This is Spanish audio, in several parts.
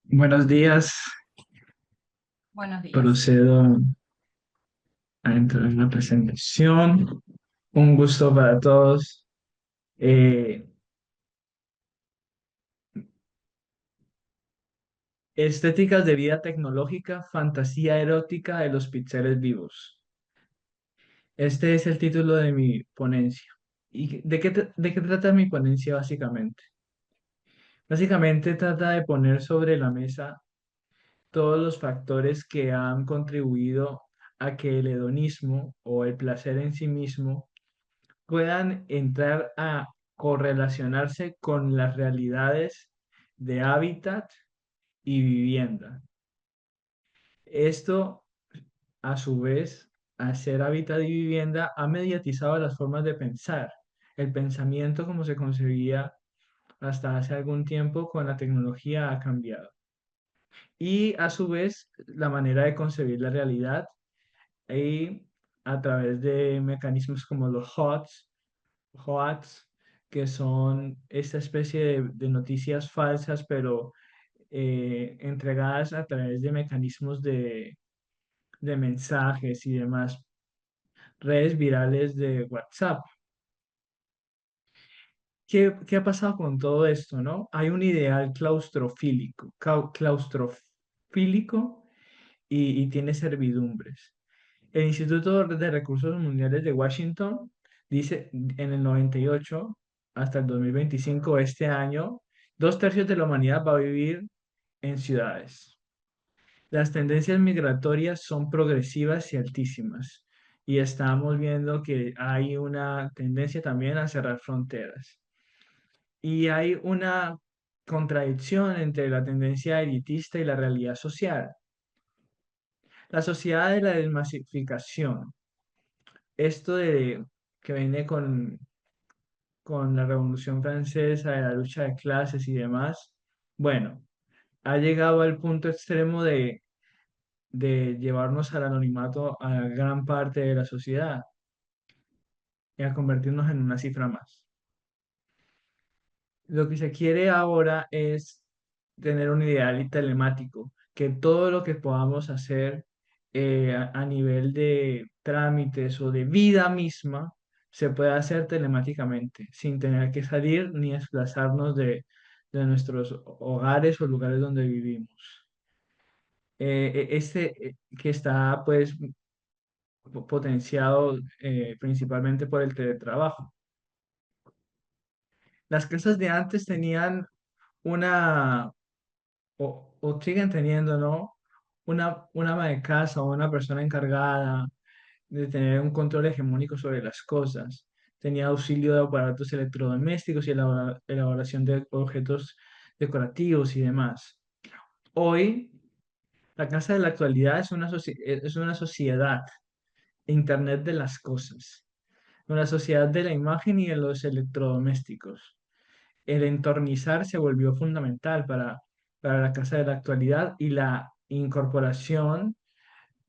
Buenos días, Buenos días. procedo a entrar en la presentación. Un gusto para todos. Eh, Estéticas de vida tecnológica, fantasía erótica de los píxeles vivos. Este es el título de mi ponencia. ¿Y de qué trata mi ponencia básicamente? Básicamente trata de poner sobre la mesa todos los factores que han contribuido a que el hedonismo o el placer en sí mismo puedan entrar a correlacionarse con las realidades de hábitat y vivienda. Esto, a su vez, al ser hábitat y vivienda, ha mediatizado las formas de pensar. El pensamiento como se concebía hasta hace algún tiempo con la tecnología ha cambiado. Y a su vez, la manera de concebir la realidad y a través de mecanismos como los HOTS, que son esta especie de noticias falsas, pero entregadas a través de mecanismos de mensajes y demás, redes virales de WhatsApp. ¿Qué ha pasado con todo esto, no? Hay un ideal claustrofílico y tiene servidumbres. El Instituto de Recursos Mundiales de Washington dice en el 98 hasta el 2025, este año, 2/3 de la humanidad va a vivir en ciudades. Las tendencias migratorias son progresivas y altísimas. Y estamos viendo que hay una tendencia también a cerrar fronteras. Y hay una contradicción entre la tendencia elitista y la realidad social. La sociedad de la desmasificación, esto de que viene con la Revolución Francesa, de la lucha de clases y demás, bueno, ha llegado al punto extremo de llevarnos al anonimato a gran parte de la sociedad y a convertirnos en una cifra más. Lo que se quiere ahora es tener un ideal telemático, que todo lo que podamos hacer a nivel de trámites o de vida misma se pueda hacer telemáticamente, sin tener que salir ni desplazarnos de nuestros hogares o lugares donde vivimos. Que está pues potenciado principalmente por el teletrabajo. Las casas de antes tenían una o siguen teniendo, ¿no? Una ama de casa o una persona encargada de tener un control hegemónico sobre las cosas. Tenía auxilio de aparatos electrodomésticos y elaboración de objetos decorativos y demás. Hoy, la casa de la actualidad es una sociedad, Internet de las cosas, una sociedad de la imagen y de los electrodomésticos. El entornizar se volvió fundamental para la casa de la actualidad y la incorporación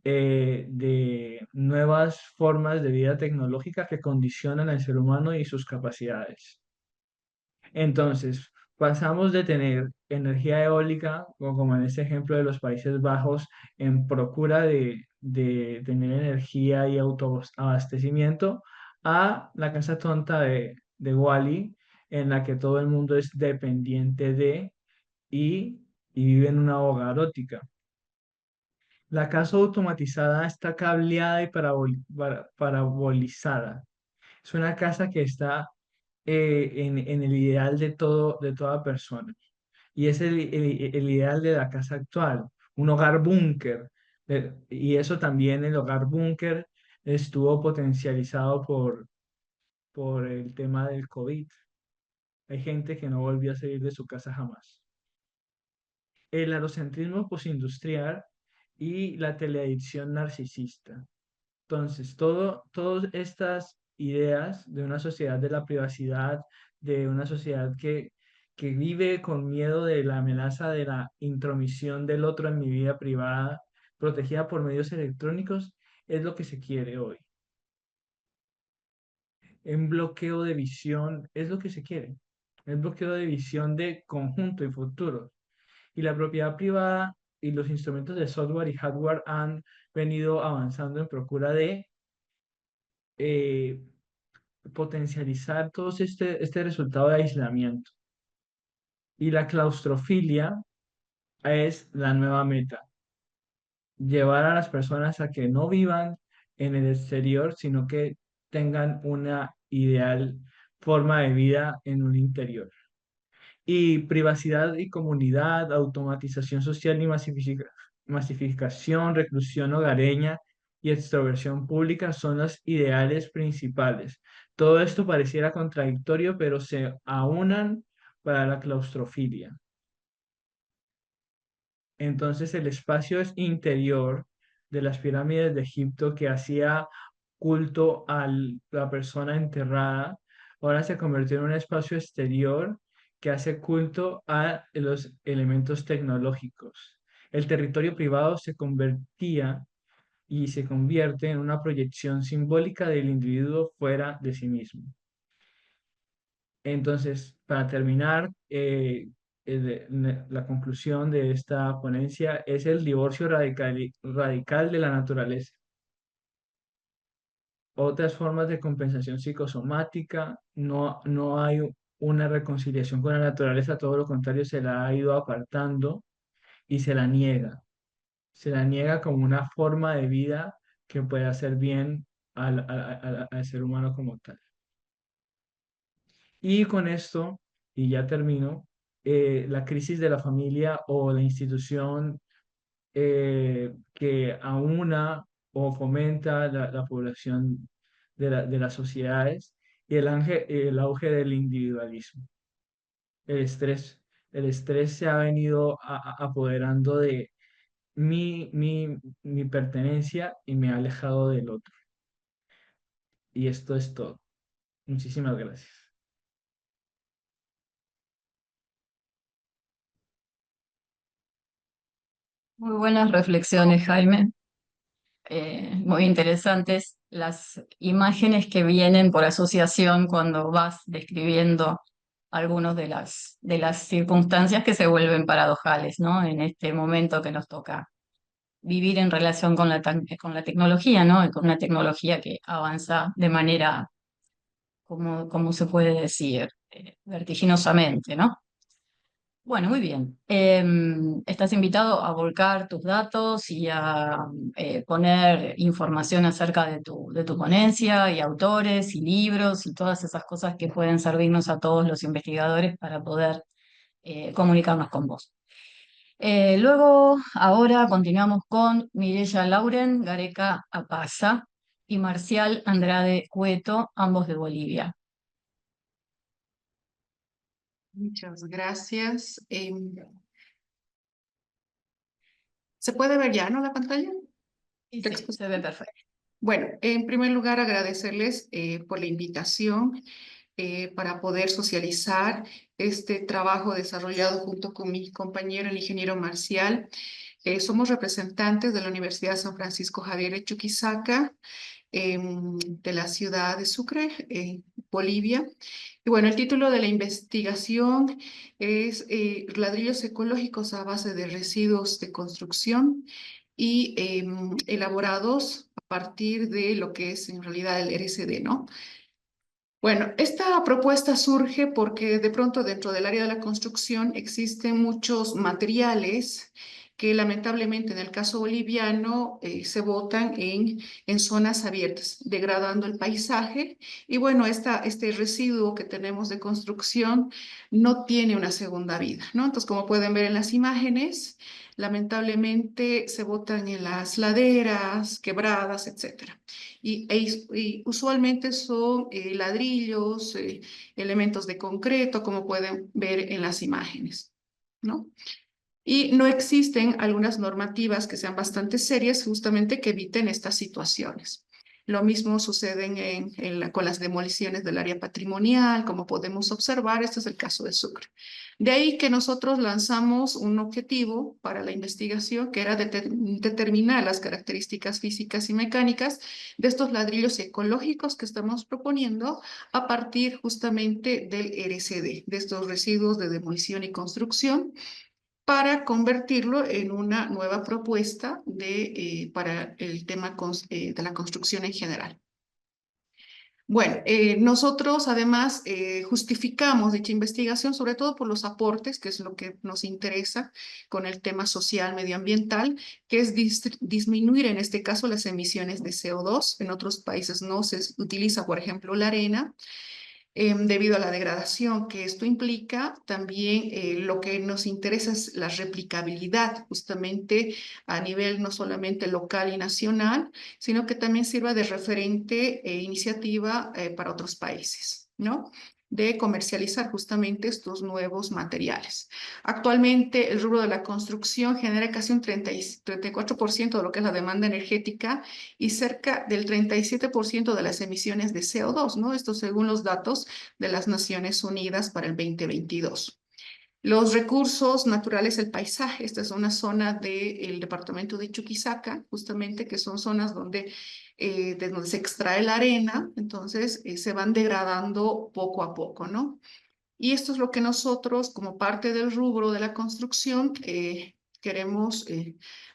de nuevas formas de vida tecnológica que condicionan al ser humano y sus capacidades. Entonces, pasamos de tener energía eólica, o como en este ejemplo de los Países Bajos, en procura de tener energía y autoabastecimiento, a la casa tonta de Wall-E, en la que todo el mundo es dependiente y, y vive en una hogarótica. La casa automatizada está cableada y parabolizada. Es una casa que está en el ideal de toda persona. Y es el ideal de la casa actual, un hogar búnker. Y eso también, el hogar búnker estuvo potencializado por el tema del COVID. Hay gente que no volvió a salir de su casa jamás. El adocentrismo postindustrial y la teleadicción narcisista. Entonces, todas estas ideas de una sociedad de la privacidad, de una sociedad que vive con miedo de la amenaza de la intromisión del otro en mi vida privada, protegida por medios electrónicos, es lo que se quiere hoy. Un bloqueo de visión es lo que se quiere. El bloqueo de visión de conjunto y futuro. Y la propiedad privada y los instrumentos de software y hardware han venido avanzando en procura de eh, potencializar todo este resultado de aislamiento. Y la claustrofilia es la nueva meta, llevar a las personas a que no vivan en el exterior, sino que tengan una ideal forma de vida en un interior. Y privacidad y comunidad, automatización social y masificación, reclusión hogareña y extroversión pública son los ideales principales. Todo esto pareciera contradictorio, pero se aunan para la claustrofilia. Entonces el espacio es interior de las pirámides de Egipto que hacía culto a la persona enterrada, ahora se convirtió en un espacio exterior que hace culto a los elementos tecnológicos. El territorio privado se convertía y se convierte en una proyección simbólica del individuo fuera de sí mismo. Entonces, para terminar, la conclusión de esta ponencia es el divorcio radical de la naturaleza. Otras formas de compensación psicosomática, no hay una reconciliación con la naturaleza, todo lo contrario, se la ha ido apartando y se la niega. Se la niega como una forma de vida que puede hacer bien al ser humano como tal. Y con esto, y ya termino, la crisis de la familia o la institución que aúna o fomenta la población de las sociedades y el auge del individualismo. El estrés, el estrés se ha venido apoderando de mi pertenencia y me ha alejado del otro. Y esto es todo. Muchísimas gracias. Muy buenas reflexiones, Jaime. Muy interesantes las imágenes que vienen por asociación cuando vas describiendo algunas de las circunstancias que se vuelven paradojales, ¿no? En este momento que nos toca vivir en relación con con la tecnología, ¿no? Y con una tecnología que avanza de manera, como se puede decir, vertiginosamente, ¿no? Bueno, muy bien. Estás invitado a volcar tus datos y a poner información acerca de tu ponencia y autores y libros y todas esas cosas que pueden servirnos a todos los investigadores para poder comunicarnos con vos. Luego, ahora continuamos con Mireya Lauren Gareca Apaza y Marcial Andrade Cueto, ambos de Bolivia. Muchas gracias. ¿Se puede ver ya, no, la pantalla? Sí, sí, se ve perfecto. Bueno, en primer lugar, agradecerles por la invitación para poder socializar este trabajo desarrollado junto con mi compañero, el ingeniero Marcial. Somos representantes de la Universidad San Francisco Javier de Chuquisaca, de la ciudad de Sucre, Bolivia. Y bueno, el título de la investigación es ladrillos ecológicos a base de residuos de construcción y elaborados a partir de lo que es en realidad el RCD, ¿no? Bueno, esta propuesta surge porque de pronto dentro del área de la construcción existen muchos materiales que lamentablemente en el caso boliviano se botan en zonas abiertas, degradando el paisaje. Y bueno, este residuo que tenemos de construcción no tiene una segunda vida, ¿no? Entonces, como pueden ver en las imágenes, lamentablemente se botan en las laderas, quebradas, etcétera. Y usualmente son ladrillos, elementos de concreto, como pueden ver en las imágenes, ¿no? Y no existen algunas normativas que sean bastante serias justamente que eviten estas situaciones. Lo mismo sucede con las demoliciones del área patrimonial, como podemos observar, este es el caso de Sucre. De ahí que nosotros lanzamos un objetivo para la investigación que era determinar las características físicas y mecánicas de estos ladrillos ecológicos que estamos proponiendo a partir justamente del RCD, de estos residuos de demolición y construcción, para convertirlo en una nueva propuesta para el tema de la construcción en general. Bueno, nosotros además justificamos dicha investigación sobre todo por los aportes, que es lo que nos interesa con el tema social medioambiental, que es disminuir en este caso las emisiones de CO2. En otros países no se utiliza, por ejemplo, la arena. Debido a la degradación que esto implica, también lo que nos interesa es la replicabilidad, justamente a nivel no solamente local y nacional, sino que también sirva de referente e iniciativa para otros países, ¿no? De comercializar justamente estos nuevos materiales. Actualmente el rubro de la construcción genera casi un 34% de lo que es la demanda energética y cerca del 37% de las emisiones de CO2, ¿no? Esto según los datos de las Naciones Unidas para el 2022. Los recursos naturales, el paisaje, esta es una zona del departamento de Chuquisaca, justamente, que son zonas de donde se extrae la arena, entonces se van degradando poco a poco, ¿no? Y esto es lo que nosotros, como parte del rubro de la construcción, queremos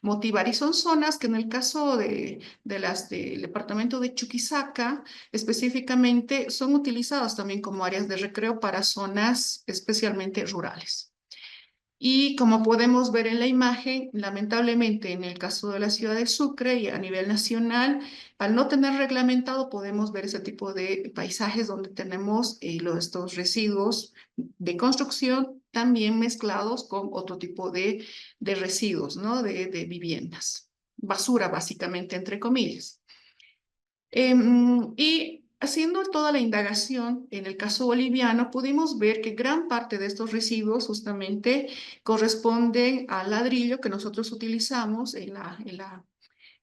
motivar. Y son zonas que en el caso de las del departamento de Chuquisaca, específicamente, son utilizadas también como áreas de recreo para zonas especialmente rurales. Y como podemos ver en la imagen, lamentablemente en el caso de la ciudad de Sucre y a nivel nacional, al no tener reglamentado, podemos ver ese tipo de paisajes donde tenemos estos residuos de construcción también mezclados con otro tipo de residuos, ¿no? De viviendas. Basura, básicamente, entre comillas. Y haciendo toda la indagación, en el caso boliviano, pudimos ver que gran parte de estos residuos justamente corresponden al ladrillo que nosotros utilizamos en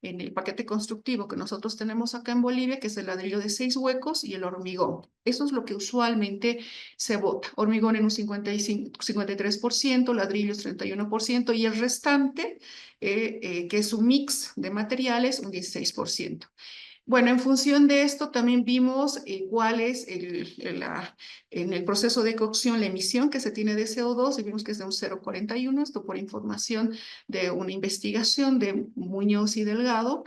el paquete constructivo que nosotros tenemos acá en Bolivia, que es el ladrillo de 6 huecos y el hormigón. Eso es lo que usualmente se bota. Hormigón en un 53%, ladrillos 31% y el restante, que es un mix de materiales, un 16%. Bueno, en función de esto también vimos cuál es en el proceso de cocción la emisión que se tiene de CO2 y vimos que es de un 0,41, esto por información de una investigación de Muñoz y Delgado.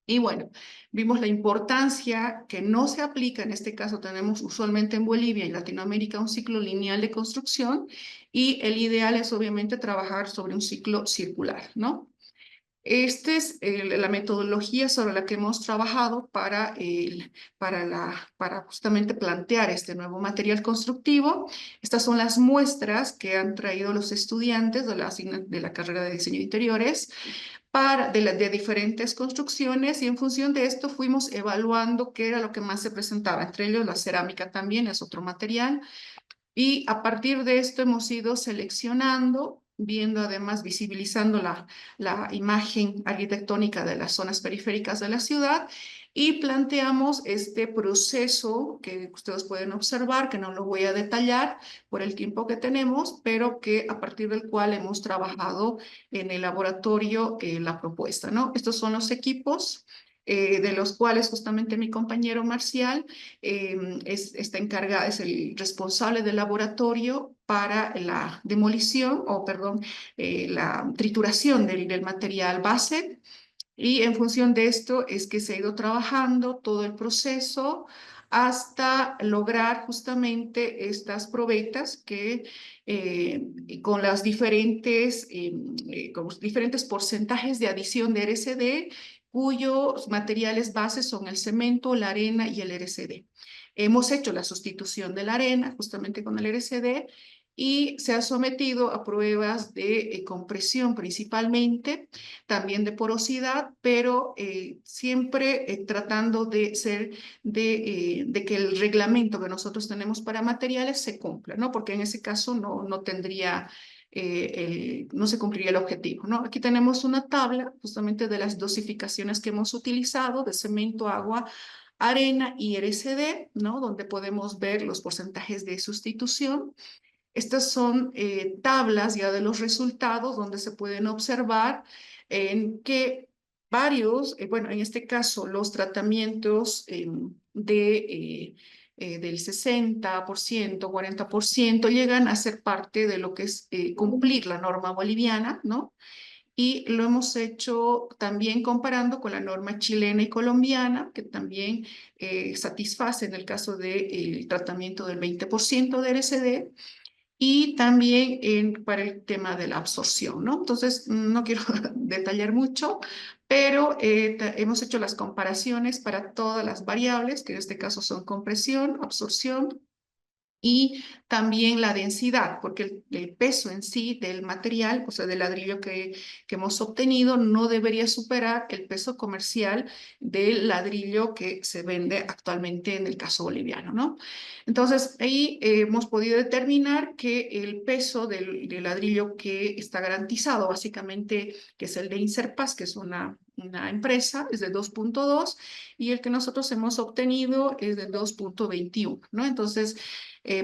Y bueno, vimos la importancia que no se aplica, en este caso tenemos usualmente en Bolivia y Latinoamérica un ciclo lineal de construcción y el ideal es obviamente trabajar sobre un ciclo circular, ¿no? Esta es la metodología sobre la que hemos trabajado para justamente plantear este nuevo material constructivo. Estas son las muestras que han traído los estudiantes de la carrera de diseño de interiores de diferentes construcciones y en función de esto fuimos evaluando qué era lo que más se presentaba. Entre ellos la cerámica también es otro material. Y a partir de esto hemos ido seleccionando, viendo además, visibilizando la imagen arquitectónica de las zonas periféricas de la ciudad y planteamos este proceso que ustedes pueden observar, que no lo voy a detallar por el tiempo que tenemos, pero que a partir del cual hemos trabajado en el laboratorio la propuesta, ¿no? Estos son los equipos de los cuales justamente mi compañero Marcial está encargado, es el responsable del laboratorio para la demolición, o perdón, la trituración del material base. Y en función de esto es que se ha ido trabajando todo el proceso hasta lograr justamente estas probetas que con con los diferentes porcentajes de adición de RCD, cuyos materiales bases son el cemento, la arena y el RCD. Hemos hecho la sustitución de la arena justamente con el RCD y se ha sometido a pruebas de compresión principalmente, también de porosidad, pero siempre tratando de que el reglamento que nosotros tenemos para materiales se cumpla, ¿no? Porque en ese caso no tendría, no se cumpliría el objetivo, ¿no? Aquí tenemos una tabla justamente de las dosificaciones que hemos utilizado de cemento, agua, arena y RCD, ¿no? Donde podemos ver los porcentajes de sustitución. Estas son tablas ya de los resultados donde se pueden observar en que varios, bueno, en este caso los tratamientos del 60%, 40%, llegan a ser parte de lo que es cumplir la norma boliviana, ¿no? Y lo hemos hecho también comparando con la norma chilena y colombiana, que también satisface en el caso del tratamiento del 20% de RCD, y también para el tema de la absorción, ¿no? Entonces, no quiero detallar mucho, pero hemos hecho las comparaciones para todas las variables, que en este caso son compresión, absorción, y también la densidad, porque el peso en sí del material, o sea, del ladrillo que hemos obtenido, no debería superar el peso comercial del ladrillo que se vende actualmente en el caso boliviano, ¿no? Entonces, ahí hemos podido determinar que el peso del ladrillo que está garantizado, básicamente, que es el de Inserpas, que es una empresa, es de 2.2, y el que nosotros hemos obtenido es de 2.21, ¿no? Entonces,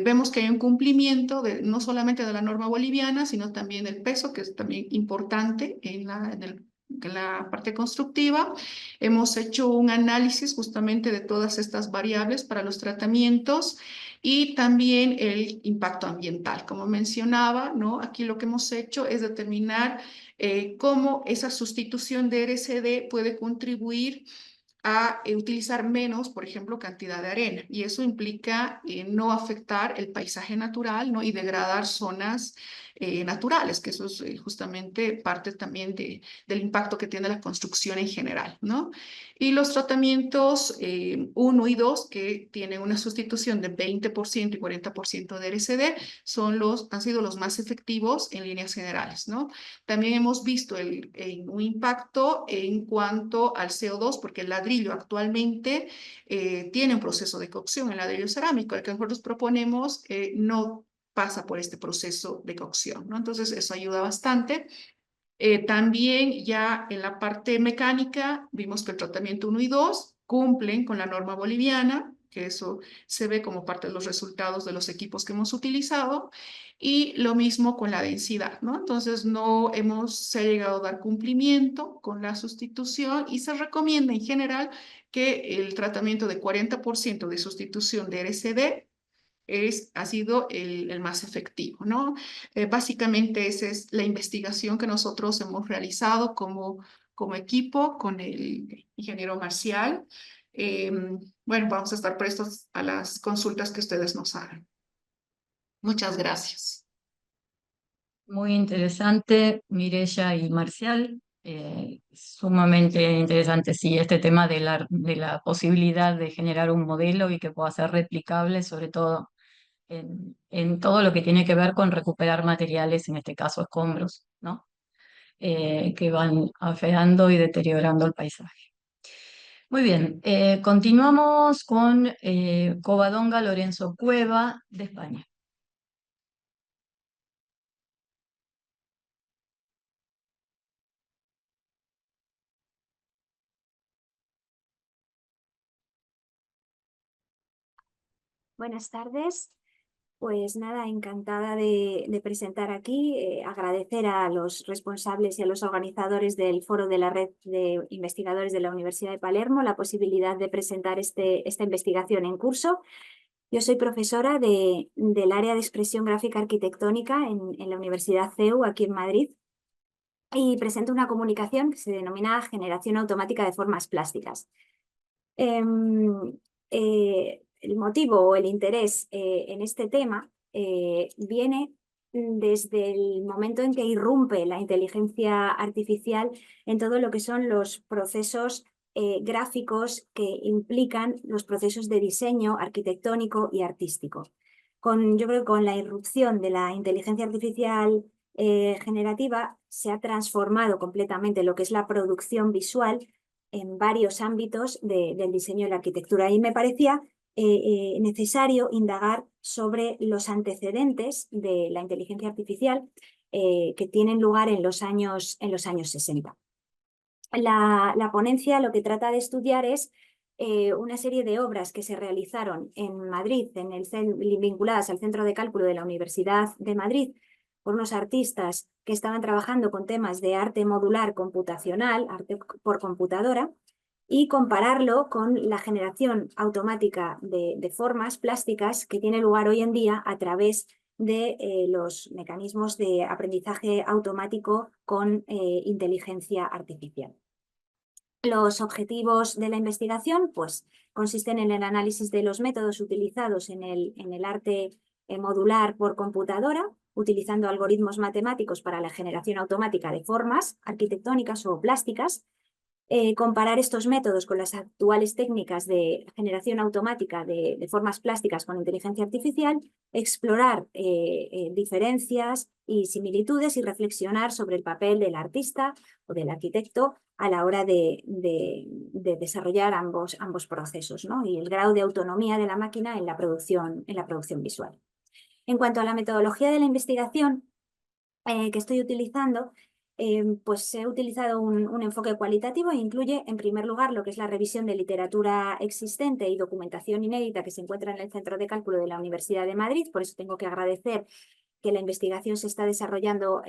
vemos que hay un cumplimiento no solamente de la norma boliviana, sino también del peso, que es también importante en la parte constructiva. Hemos hecho un análisis justamente de todas estas variables para los tratamientos y también el impacto ambiental. Como mencionaba, ¿no? Aquí lo que hemos hecho es determinar cómo esa sustitución de RCD puede contribuir a utilizar menos, por ejemplo, cantidad de arena. Y eso implica no afectar el paisaje natural, ¿no? Y degradar zonas naturales, que eso es justamente parte también del impacto que tiene la construcción en general, ¿no? Y los tratamientos 1 y 2, que tienen una sustitución de 20% y 40% de RCD, han sido los más efectivos en líneas generales, ¿no? También hemos visto un impacto en cuanto al CO2, porque el ladrillo actualmente tiene un proceso de cocción, el ladrillo cerámico, el que nosotros proponemos no pasa por este proceso de cocción, ¿no? Entonces eso ayuda bastante. También ya en la parte mecánica vimos que el tratamiento 1 y 2 cumplen con la norma boliviana, que eso se ve como parte de los resultados de los equipos que hemos utilizado, y lo mismo con la densidad, ¿no? Entonces se ha llegado a dar cumplimiento con la sustitución y se recomienda en general que el tratamiento de 40% de sustitución de RCD ha sido el más efectivo, ¿no? Básicamente esa es la investigación que nosotros hemos realizado como equipo con el ingeniero Marcial. Bueno, vamos a estar prestos a las consultas que ustedes nos hagan. Muchas gracias. Muy interesante, Mireya y Marcial. Sumamente interesante, sí, este tema de la posibilidad de generar un modelo y que pueda ser replicable, sobre todo en todo lo que tiene que ver con recuperar materiales, en este caso escombros, ¿no? Que van afeando y deteriorando el paisaje. Muy bien, continuamos con Covadonga Lorenzo Cueva, de España. Buenas tardes. Pues nada, encantada de presentar aquí, agradecer a los responsables y a los organizadores del foro de la Red de Investigadores de la Universidad de Palermo la posibilidad de presentar esta investigación en curso. Yo soy profesora del área de expresión gráfica arquitectónica en la Universidad CEU, aquí en Madrid, y presento una comunicación que se denomina Generación Automática de Formas Plásticas. El motivo o el interés en este tema viene desde el momento en que irrumpe la inteligencia artificial en todo lo que son los procesos gráficos que implican los procesos de diseño arquitectónico y artístico. Yo creo que con la irrupción de la inteligencia artificial generativa se ha transformado completamente lo que es la producción visual en varios ámbitos del diseño y la arquitectura. Y me parecía necesario indagar sobre los antecedentes de la inteligencia artificial que tienen lugar en los años 60. La ponencia lo que trata de estudiar es una serie de obras que se realizaron en Madrid, vinculadas al Centro de Cálculo de la Universidad de Madrid, por unos artistas que estaban trabajando con temas de arte modular computacional, arte por computadora, y compararlo con la generación automática de formas plásticas que tiene lugar hoy en día a través de los mecanismos de aprendizaje automático con inteligencia artificial. Los objetivos de la investigación pues, consisten en el análisis de los métodos utilizados en el arte modular por computadora, utilizando algoritmos matemáticos para la generación automática de formas arquitectónicas o plásticas, comparar estos métodos con las actuales técnicas de generación automática de formas plásticas con inteligencia artificial, explorar diferencias y similitudes y reflexionar sobre el papel del artista o del arquitecto a la hora de desarrollar ambos procesos, ¿no? Y el grado de autonomía de la máquina en la producción visual. En cuanto a la metodología de la investigación que estoy utilizando, pues he utilizado un enfoque cualitativo e incluye, en primer lugar, lo que es la revisión de literatura existente y documentación inédita que se encuentra en el Centro de Cálculo de la Universidad de Madrid. Por eso tengo que agradecer que la investigación se está desarrollando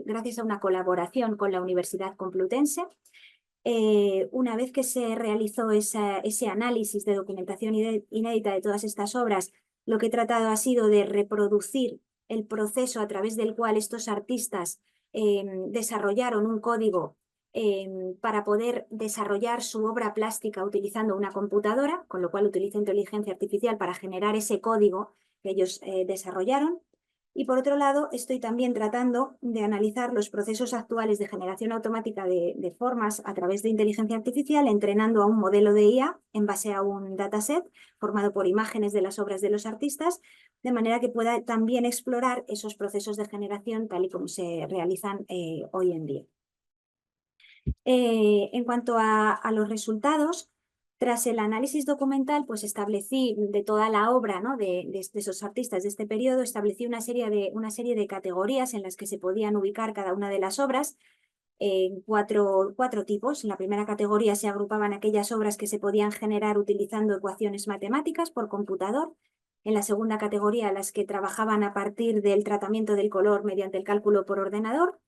gracias a una colaboración con la Universidad Complutense. Una vez que se realizó ese análisis de documentación inédita de todas estas obras, lo que he tratado ha sido de reproducir el proceso a través del cual estos artistas desarrollaron un código para poder desarrollar su obra plástica utilizando una computadora, con lo cual utiliza inteligencia artificial para generar ese código que ellos desarrollaron. Y por otro lado, estoy también tratando de analizar los procesos actuales de generación automática de formas a través de inteligencia artificial, entrenando a un modelo de IA en base a un dataset formado por imágenes de las obras de los artistas, de manera que pueda también explorar esos procesos de generación tal y como se realizan hoy en día. En cuanto a los resultados, tras el análisis documental, pues establecí de toda la obra, ¿no? de esos artistas de este periodo, establecí una serie de categorías en las que se podían ubicar cada una de las obras, en cuatro tipos. En la primera categoría se agrupaban aquellas obras que se podían generar utilizando ecuaciones matemáticas por computador. En la segunda categoría, las que trabajaban a partir del tratamiento del color mediante el cálculo por ordenador.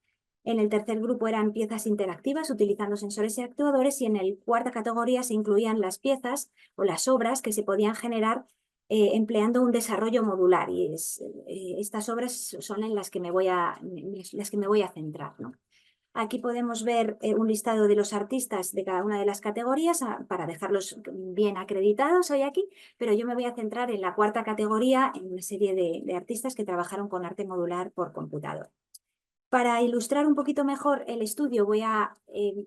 En el tercer grupo eran piezas interactivas utilizando sensores y actuadores, y en la cuarta categoría se incluían las piezas o las obras que se podían generar empleando un desarrollo modular, y estas obras son en las que me voy a centrar, ¿no? Aquí podemos ver un listado de los artistas de cada una de las categorías para dejarlos bien acreditados hoy aquí, pero yo me voy a centrar en la cuarta categoría, en una serie de artistas que trabajaron con arte modular por computador. Para ilustrar un poquito mejor el estudio, voy a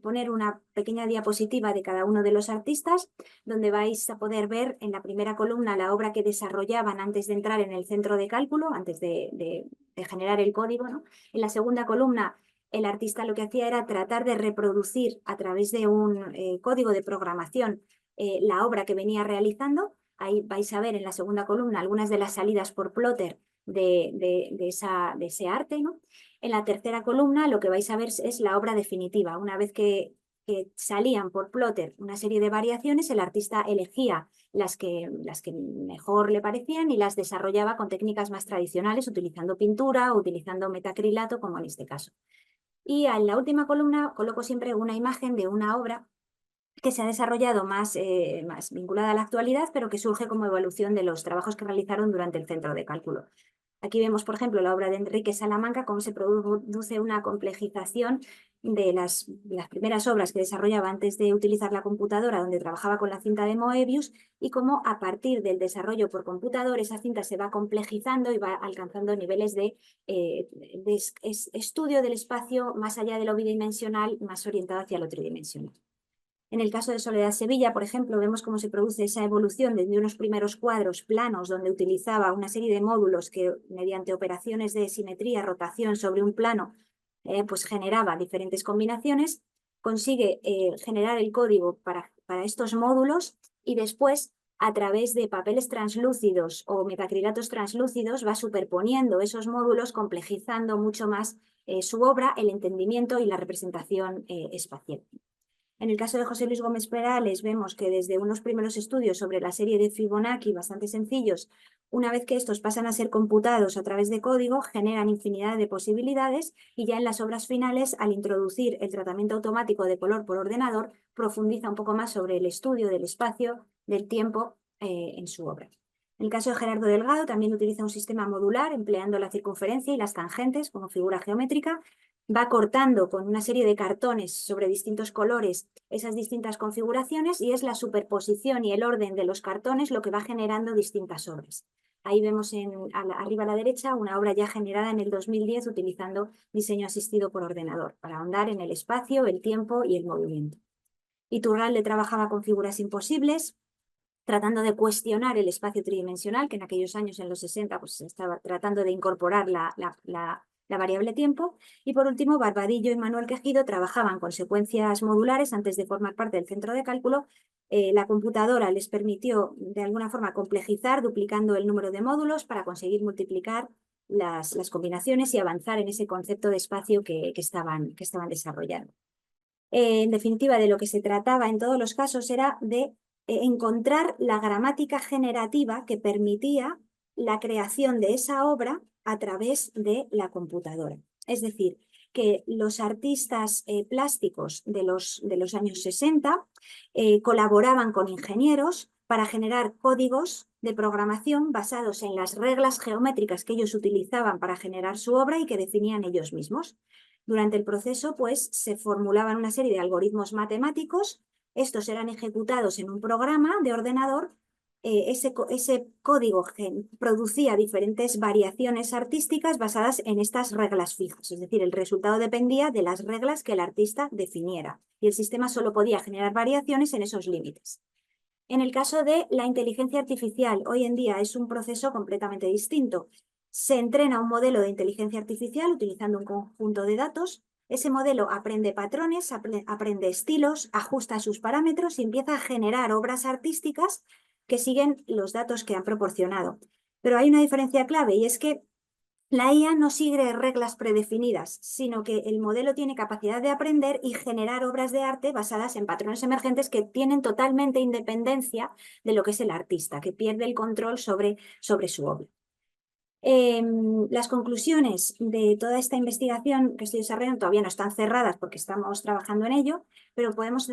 poner una pequeña diapositiva de cada uno de los artistas, donde vais a poder ver en la primera columna la obra que desarrollaban antes de entrar en el centro de cálculo, antes de generar el código, ¿no? En la segunda columna, el artista lo que hacía era tratar de reproducir a través de un código de programación la obra que venía realizando. Ahí vais a ver en la segunda columna algunas de las salidas por plotter de ese arte, ¿no? En la tercera columna lo que vais a ver es la obra definitiva. Una vez que salían por plotter una serie de variaciones, el artista elegía las que mejor le parecían y las desarrollaba con técnicas más tradicionales, utilizando pintura o utilizando metacrilato, como en este caso. Y en la última columna coloco siempre una imagen de una obra que se ha desarrollado más vinculada a la actualidad, pero que surge como evolución de los trabajos que realizaron durante el centro de cálculo. Aquí vemos, por ejemplo, la obra de Enrique Salamanca, cómo se produce una complejización de las primeras obras que desarrollaba antes de utilizar la computadora, donde trabajaba con la cinta de Moebius, y cómo a partir del desarrollo por computador esa cinta se va complejizando y va alcanzando niveles de estudio del espacio más allá de lo bidimensional, más orientado hacia lo tridimensional. En el caso de Soledad Sevilla, por ejemplo, vemos cómo se produce esa evolución desde unos primeros cuadros planos donde utilizaba una serie de módulos que mediante operaciones de simetría, rotación sobre un plano, pues generaba diferentes combinaciones, consigue generar el código para estos módulos y después a través de papeles translúcidos o metacrilatos translúcidos va superponiendo esos módulos, complejizando mucho más su obra, el entendimiento y la representación espacial. En el caso de José Luis Gómez Perales vemos que desde unos primeros estudios sobre la serie de Fibonacci, bastante sencillos, una vez que estos pasan a ser computados a través de código, generan infinidad de posibilidades y ya en las obras finales, al introducir el tratamiento automático de color por ordenador, profundiza un poco más sobre el estudio del espacio, del tiempo en su obra. En el caso de Gerardo Delgado también utiliza un sistema modular empleando la circunferencia y las tangentes como figura geométrica. Va cortando con una serie de cartones sobre distintos colores esas distintas configuraciones y es la superposición y el orden de los cartones lo que va generando distintas obras. Ahí vemos arriba a la derecha una obra ya generada en el 2010 utilizando diseño asistido por ordenador para ahondar en el espacio, el tiempo y el movimiento. Iturralde trabajaba con figuras imposibles, tratando de cuestionar el espacio tridimensional, que en aquellos años, en los 60, pues se estaba tratando de incorporar la variable tiempo. Y por último, Barbadillo y Manuel Quejido trabajaban con secuencias modulares antes de formar parte del centro de cálculo. La computadora les permitió de alguna forma complejizar, duplicando el número de módulos para conseguir multiplicar las combinaciones y avanzar en ese concepto de espacio que estaban desarrollando. En definitiva, de lo que se trataba en todos los casos era de encontrar la gramática generativa que permitía la creación de esa obra a través de la computadora. Es decir, que los artistas plásticos de los años 60 colaboraban con ingenieros para generar códigos de programación basados en las reglas geométricas que ellos utilizaban para generar su obra y que definían ellos mismos. Durante el proceso, pues, se formulaban una serie de algoritmos matemáticos. Estos eran ejecutados en un programa de ordenador. Ese código producía diferentes variaciones artísticas basadas en estas reglas fijas. Es decir, el resultado dependía de las reglas que el artista definiera. Y el sistema solo podía generar variaciones en esos límites. En el caso de la inteligencia artificial, hoy en día es un proceso completamente distinto. Se entrena un modelo de inteligencia artificial utilizando un conjunto de datos. Ese modelo aprende patrones, aprende estilos, ajusta sus parámetros y empieza a generar obras artísticas que siguen los datos que han proporcionado. Pero hay una diferencia clave y es que la IA no sigue reglas predefinidas, sino que el modelo tiene capacidad de aprender y generar obras de arte basadas en patrones emergentes que tienen totalmente independencia de lo que es el artista, que pierde el control sobre su obra. Las conclusiones de toda esta investigación que estoy desarrollando todavía no están cerradas porque estamos trabajando en ello, pero podemos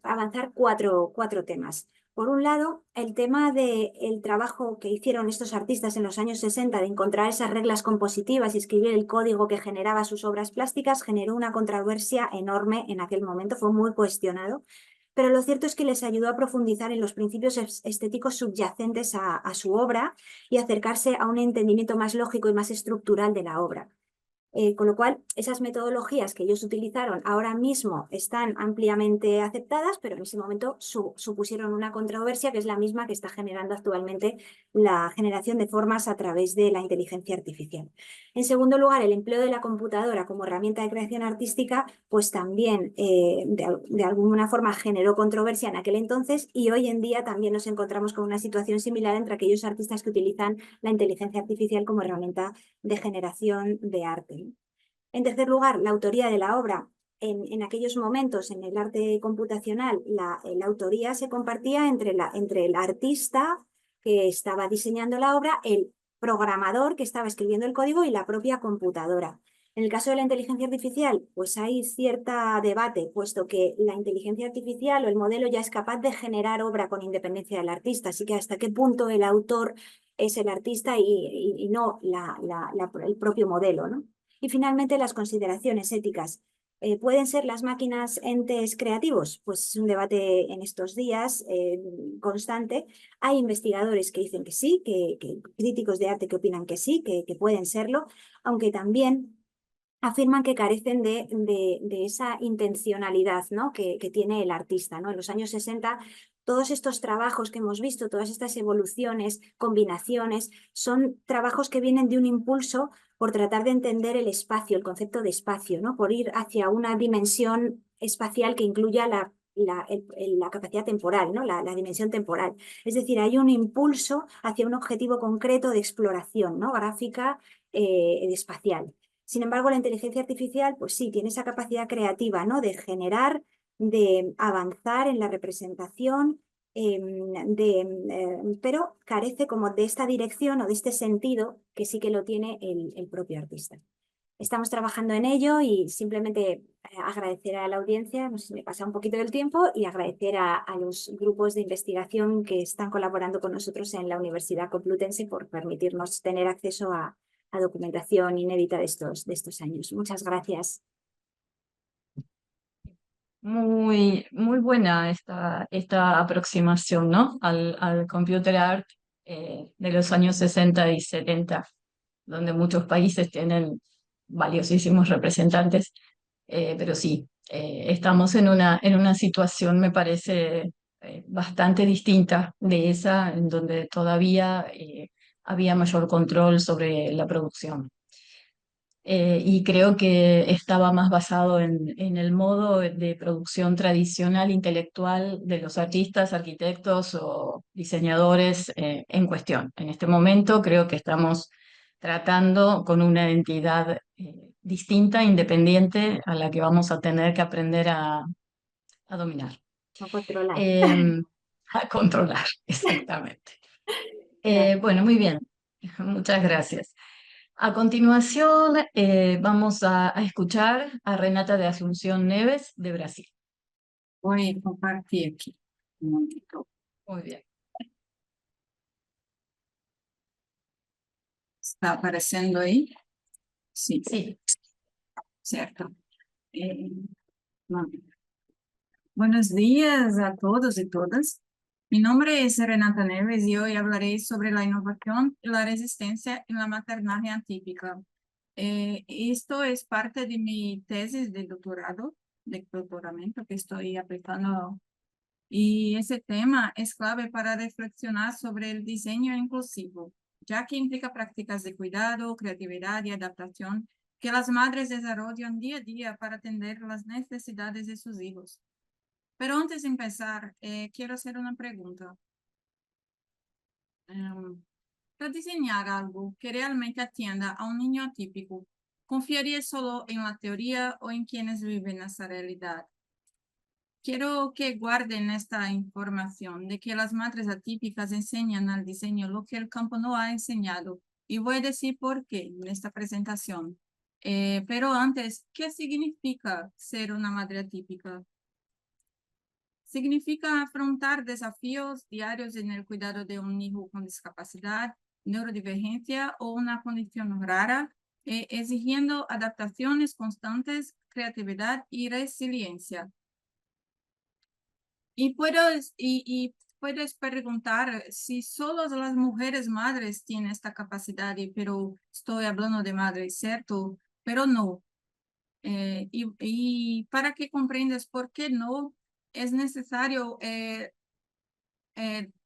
avanzar cuatro temas. Por un lado, el tema del trabajo que hicieron estos artistas en los años 60 de encontrar esas reglas compositivas y escribir el código que generaba sus obras plásticas generó una controversia enorme en aquel momento, fue muy cuestionado. Pero lo cierto es que les ayudó a profundizar en los principios estéticos subyacentes a su obra y acercarse a un entendimiento más lógico y más estructural de la obra. Con lo cual, esas metodologías que ellos utilizaron ahora mismo están ampliamente aceptadas, pero en ese momento supusieron una controversia que es la misma que está generando actualmente la generación de formas a través de la inteligencia artificial. En segundo lugar, el empleo de la computadora como herramienta de creación artística, pues también de alguna forma generó controversia en aquel entonces y hoy en día también nos encontramos con una situación similar entre aquellos artistas que utilizan la inteligencia artificial como herramienta de generación de arte. En tercer lugar, la autoría de la obra. En aquellos momentos, en el arte computacional, la autoría se compartía entre el artista que estaba diseñando la obra, el programador que estaba escribiendo el código y la propia computadora. En el caso de la inteligencia artificial, pues hay cierto debate, puesto que la inteligencia artificial o el modelo ya es capaz de generar obra con independencia del artista, así que hasta qué punto el autor es el artista y no el propio modelo, ¿no? Y finalmente, las consideraciones éticas. ¿Pueden ser las máquinas entes creativos? Pues es un debate en estos días constante. Hay investigadores que dicen que sí, críticos de arte que opinan que sí, que pueden serlo, aunque también afirman que carecen de esa intencionalidad, ¿no? que tiene el artista, ¿no? En los años 60, todos estos trabajos que hemos visto, todas estas evoluciones, combinaciones, son trabajos que vienen de un impulso por tratar de entender el espacio, el concepto de espacio, ¿no? Por ir hacia una dimensión espacial que incluya la capacidad temporal, ¿no? La dimensión temporal. Es decir, hay un impulso hacia un objetivo concreto de exploración, ¿no? Gráfica, espacial. Sin embargo, la inteligencia artificial, pues sí, tiene esa capacidad creativa, ¿no? De generar de avanzar en la representación, pero carece como de esta dirección o de este sentido que sí que lo tiene el propio artista. Estamos trabajando en ello y simplemente agradecer a la audiencia, no sé si me pasa un poquito del tiempo, y agradecer a los grupos de investigación que están colaborando con nosotros en la Universidad Complutense por permitirnos tener acceso a documentación inédita de estos años. Muchas gracias. Muy, muy buena esta aproximación, ¿no? Al computer art de los años 60 y 70, donde muchos países tienen valiosísimos representantes, pero sí, estamos en una situación, me parece, bastante distinta de esa, en donde todavía había mayor control sobre la producción. Y creo que estaba más basado en el modo de producción tradicional intelectual de los artistas, arquitectos o diseñadores en cuestión. En este momento creo que estamos tratando con una entidad distinta, independiente, a la que vamos a tener que aprender a dominar. A controlar. A controlar, exactamente. Gracias. Bueno, muy bien. Muchas gracias. A continuación, vamos a escuchar a Renata de Asunción Neves, de Brasil. Voy a compartir aquí un momentito. Muy bien. ¿Está apareciendo ahí? Sí, Sí, cierto. No. Buenos días a todos y todas. Mi nombre es Renata Neves y hoy hablaré sobre la innovación y la resistencia en la maternaje atípica. Esto es parte de mi tesis de doctoramiento que estoy aplicando. Y ese tema es clave para reflexionar sobre el diseño inclusivo, ya que implica prácticas de cuidado, creatividad y adaptación que las madres desarrollan día a día para atender las necesidades de sus hijos. Pero antes de empezar, quiero hacer una pregunta. Para diseñar algo que realmente atienda a un niño atípico, ¿confiaría solo en la teoría o en quienes viven esa realidad? Quiero que guarden esta información de que las madres atípicas enseñan al diseño lo que el campo no ha enseñado. Y voy a decir por qué en esta presentación. Pero antes, ¿qué significa ser una madre atípica? Significa afrontar desafíos diarios en el cuidado de un hijo con discapacidad, neurodivergencia o una condición rara, exigiendo adaptaciones constantes, creatividad y resiliencia. Y puedes preguntar si solo las mujeres madres tienen esta capacidad, pero estoy hablando de madres, ¿cierto? Pero no. Y para que comprendas por qué no, es necesario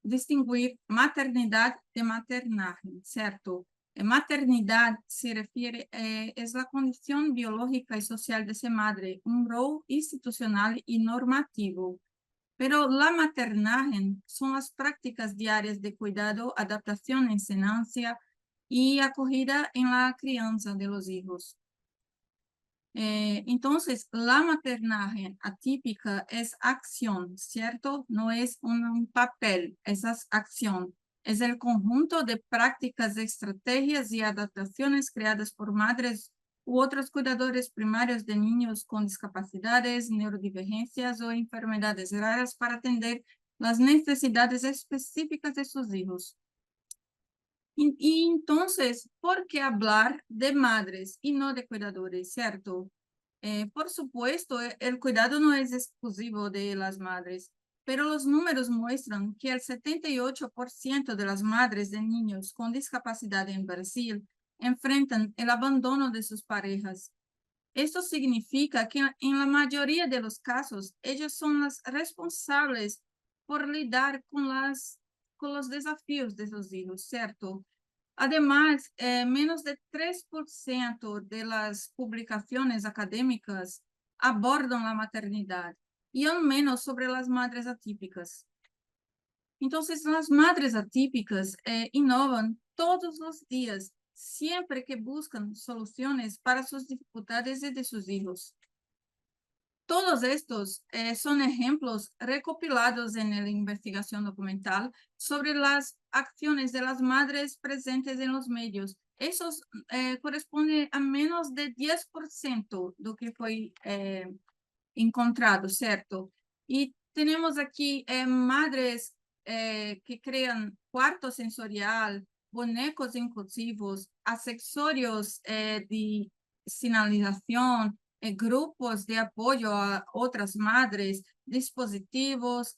distinguir maternidad de maternaje, ¿cierto? Maternidad se refiere, es la condición biológica y social de ser madre, un rol institucional y normativo. Pero la maternaje son las prácticas diarias de cuidado, adaptación, enseñanza y acogida en la crianza de los hijos. Entonces, la maternaje atípica es acción, ¿cierto? No es un papel, es acción. Es el conjunto de prácticas, estrategias y adaptaciones creadas por madres u otros cuidadores primarios de niños con discapacidades, neurodivergencias o enfermedades raras para atender las necesidades específicas de sus hijos. Y entonces, ¿por qué hablar de madres y no de cuidadores, cierto? Por supuesto, el cuidado no es exclusivo de las madres, pero los números muestran que el 78% de las madres de niños con discapacidad en Brasil enfrentan el abandono de sus parejas. Esto significa que en la mayoría de los casos, ellas son las responsables por lidiar con los desafíos de sus hijos, ¿cierto? Además, menos de 3% de las publicaciones académicas abordan la maternidad y al menos sobre las madres atípicas. Entonces, las madres atípicas innovan todos los días, siempre que buscan soluciones para sus dificultades y de sus hijos. todos estos son ejemplos recopilados en la investigación documental sobre las acciones de las madres presentes en los medios. Esos corresponden a menos de 10% de lo que fue encontrado, ¿cierto? Y tenemos aquí madres que crean cuarto sensorial, bonecos inclusivos, accesorios de señalización, grupos de apoyo a otras madres, dispositivos,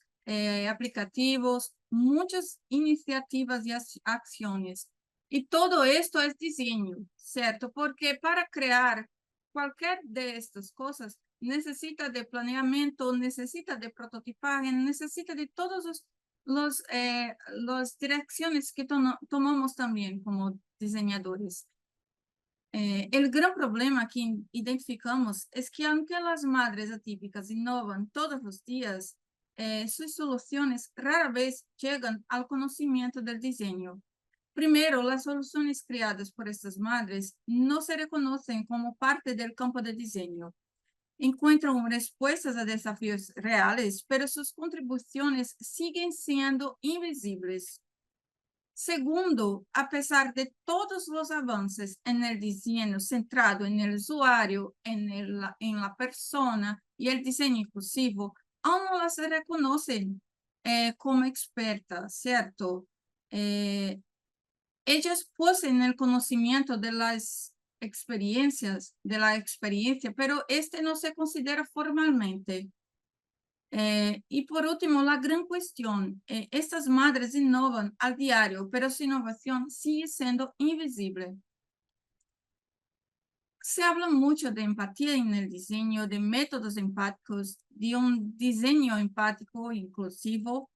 aplicativos, muchas iniciativas y acciones. Y todo esto es diseño, ¿cierto? Porque para crear cualquier de estas cosas necesita de planeamiento, necesita de prototipaje, necesita de todos las direcciones que tomamos también como diseñadores. El gran problema que identificamos es que aunque las madres atípicas innovan todos los días, sus soluciones rara vez llegan al conocimiento del diseño. Primero, las soluciones creadas por estas madres no se reconocen como parte del campo de diseño. Encuentran respuestas a desafíos reales, pero sus contribuciones siguen siendo invisibles. Segundo, a pesar de todos los avances en el diseño centrado en el usuario, en la persona y el diseño inclusivo, aún no las reconocen como expertas, ¿cierto? Ellas poseen el conocimiento de las experiencias, de la experiencia, pero este no se considera formalmente. Y por último, la gran cuestión, estas madres innovan al diario, pero su innovación sigue siendo invisible. Se habla mucho de empatía en el diseño, de métodos empáticos, de un diseño empático inclusivo,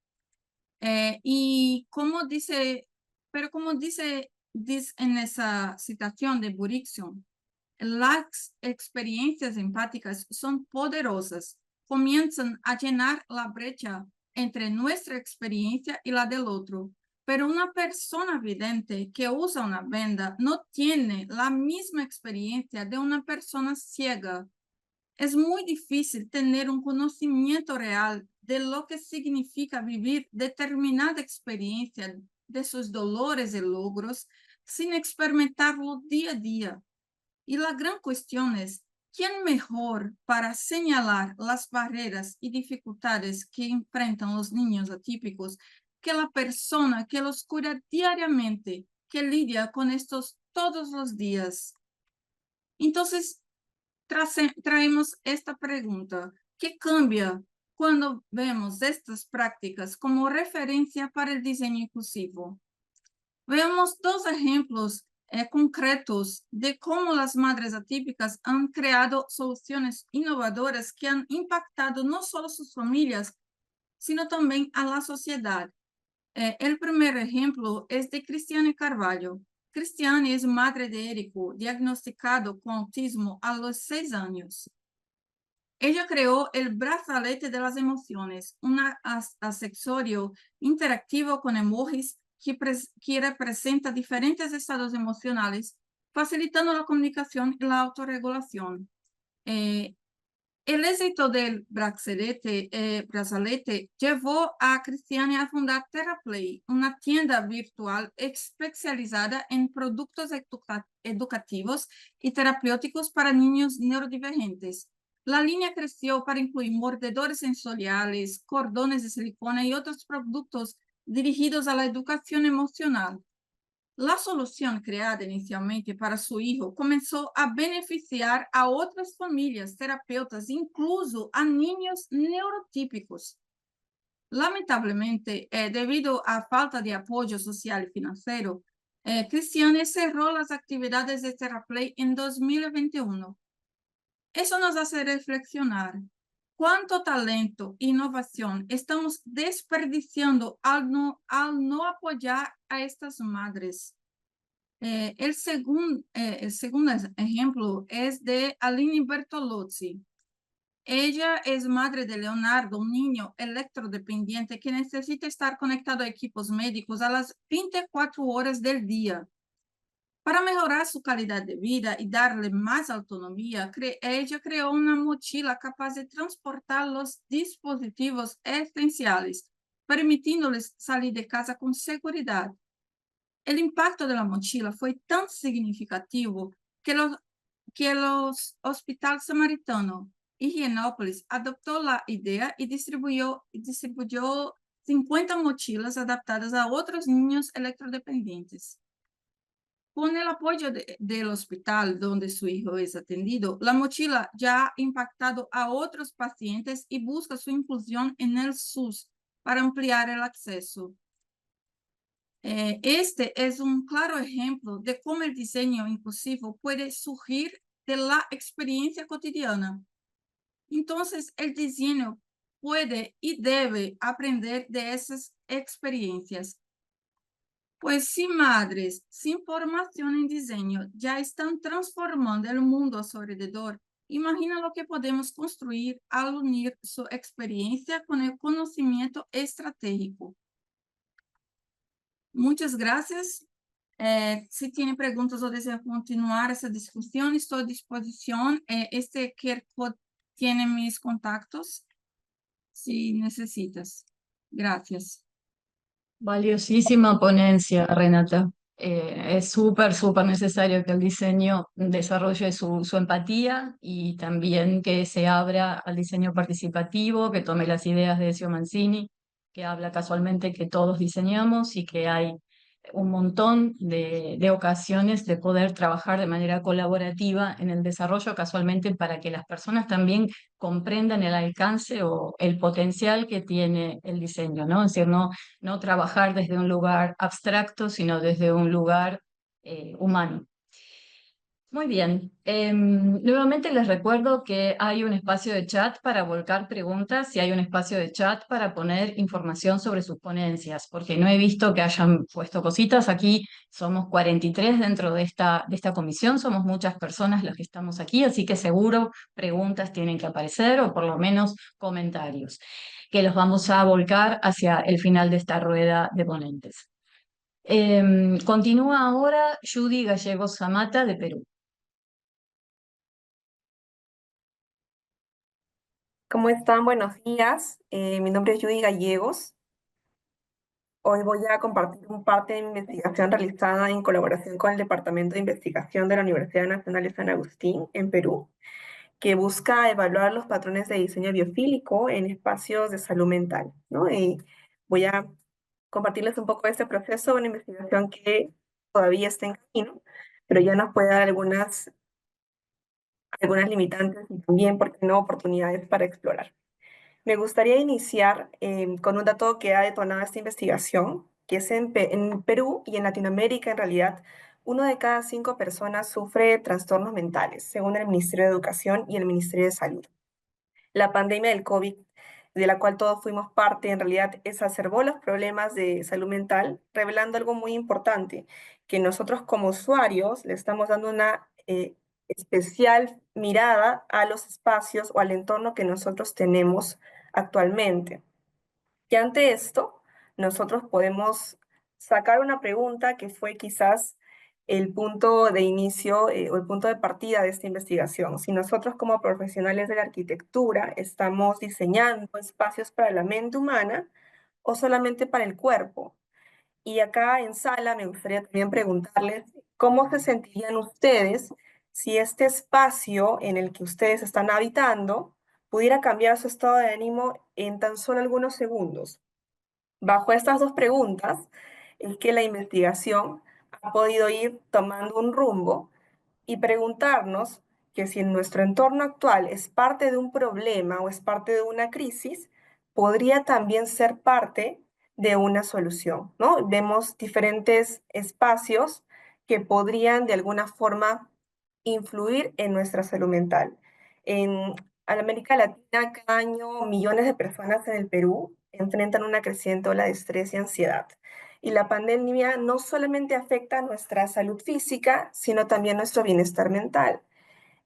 y como dice en esa citación de Burickson, las experiencias empáticas son poderosas, comienzan a llenar la brecha entre nuestra experiencia y la del otro. Pero una persona vidente que usa una venda no tiene la misma experiencia de una persona ciega. Es muy difícil tener un conocimiento real de lo que significa vivir determinada experiencia de sus dolores y logros sin experimentarlo día a día. Y la gran cuestión es, ¿quién mejor para señalar las barreras y dificultades que enfrentan los niños atípicos que la persona que los cura diariamente, que lidia con estos todos los días? Entonces, traemos esta pregunta: ¿qué cambia cuando vemos estas prácticas como referencia para el diseño inclusivo? Veamos dos ejemplos concretos de cómo las madres atípicas han creado soluciones innovadoras que han impactado no solo sus familias, sino también a la sociedad. El primer ejemplo es de Cristiane Carvalho. Cristiane es madre de Érico, diagnosticado con autismo a los 6 años. Ella creó el brazalete de las emociones, un accesorio interactivo con emojis que representa diferentes estados emocionales, facilitando la comunicación y la autorregulación. El éxito del brazalete llevó a Cristiane a fundar TerraPlay, una tienda virtual especializada en productos educativos y terapéuticos para niños neurodivergentes. La línea creció para incluir mordedores sensoriales, cordones de silicona y otros productos dirigidos a la educación emocional. La solución creada inicialmente para su hijo comenzó a beneficiar a otras familias, terapeutas, incluso a niños neurotípicos. Lamentablemente, debido a falta de apoyo social y financiero, Cristiane cerró las actividades de TerraPlay en 2021. Eso nos hace reflexionar cuánto talento e innovación estamos desperdiciando al no apoyar a estas madres. El segundo ejemplo es de Aline Bertolozzi. Ella es madre de Leonardo, un niño electrodependiente que necesita estar conectado a equipos médicos a las 24 horas del día. Para mejorar su calidad de vida y darle más autonomía, ella creó una mochila capaz de transportar los dispositivos esenciales, permitiéndoles salir de casa con seguridad. El impacto de la mochila fue tan significativo que los Hospital Samaritano y Higienópolis adoptó la idea y distribuyó 50 mochilas adaptadas a otros niños electrodependientes. Con el apoyo del hospital donde su hijo es atendido, la mochila ya ha impactado a otros pacientes y busca su inclusión en el SUS para ampliar el acceso. Este es un claro ejemplo de cómo el diseño inclusivo puede surgir de la experiencia cotidiana. Entonces, el diseño puede y debe aprender de esas experiencias. Pues si madres sin formación en diseño ya están transformando el mundo a su alrededor, imagina lo que podemos construir al unir su experiencia con el conocimiento estratégico. Muchas gracias. Si tienen preguntas o desean continuar esa discusión, estoy a disposición. Este QR code tiene mis contactos si necesitas. Gracias. Valiosísima ponencia, Renata. Es súper, súper necesario que el diseño desarrolle su empatía y también que se abra al diseño participativo, que tome las ideas de Ezio Mancini, que habla casualmente que todos diseñamos y que hay un montón de ocasiones de poder trabajar de manera colaborativa en el desarrollo, casualmente para que las personas también comprendan el alcance o el potencial que tiene el diseño, ¿no? Es decir, no trabajar desde un lugar abstracto, sino desde un lugar humano. Muy bien. Nuevamente les recuerdo que hay un espacio de chat para volcar preguntas y hay un espacio de chat para poner información sobre sus ponencias, porque no he visto que hayan puesto cositas. Aquí somos 43 dentro de esta comisión, somos muchas personas las que estamos aquí, así que seguro preguntas tienen que aparecer o por lo menos comentarios, que los vamos a volcar hacia el final de esta rueda de ponentes. Continúa ahora Judy Gallegos Zamata de Perú. ¿Cómo están? Buenos días. Mi nombre es Judy Gallegos. Hoy voy a compartir un parte de mi investigación realizada en colaboración con el Departamento de Investigación de la Universidad Nacional de San Agustín en Perú, que busca evaluar los patrones de diseño biofílico en espacios de salud mental, ¿no? Y voy a compartirles un poco de este proceso, una investigación que todavía está en camino, pero ya nos puede dar algunas limitantes y también, ¿por qué no?, oportunidades para explorar. Me gustaría iniciar con un dato que ha detonado esta investigación, que es en Perú y en Latinoamérica, en realidad, 1 de cada 5 personas sufre trastornos mentales, según el Ministerio de Educación y el Ministerio de Salud. La pandemia del COVID, de la cual todos fuimos parte, en realidad exacerbó los problemas de salud mental, revelando algo muy importante, que nosotros como usuarios le estamos dando una especial mirada a los espacios o al entorno que nosotros tenemos actualmente. Y ante esto, nosotros podemos sacar una pregunta que fue quizás el punto de inicio o el punto de partida de esta investigación. Si nosotros como profesionales de la arquitectura estamos diseñando espacios para la mente humana o solamente para el cuerpo. Y acá en sala me gustaría también preguntarles cómo se sentirían ustedes si este espacio en el que ustedes están habitando pudiera cambiar su estado de ánimo en tan solo algunos segundos. Bajo estas dos preguntas es que la investigación ha podido ir tomando un rumbo y preguntarnos que si en nuestro entorno actual es parte de un problema o es parte de una crisis, podría también ser parte de una solución, ¿no? Vemos diferentes espacios que podrían de alguna forma influir en nuestra salud mental. En América Latina, cada año millones de personas en el Perú enfrentan una creciente ola de estrés y ansiedad. Y la pandemia no solamente afecta a nuestra salud física, sino también nuestro bienestar mental.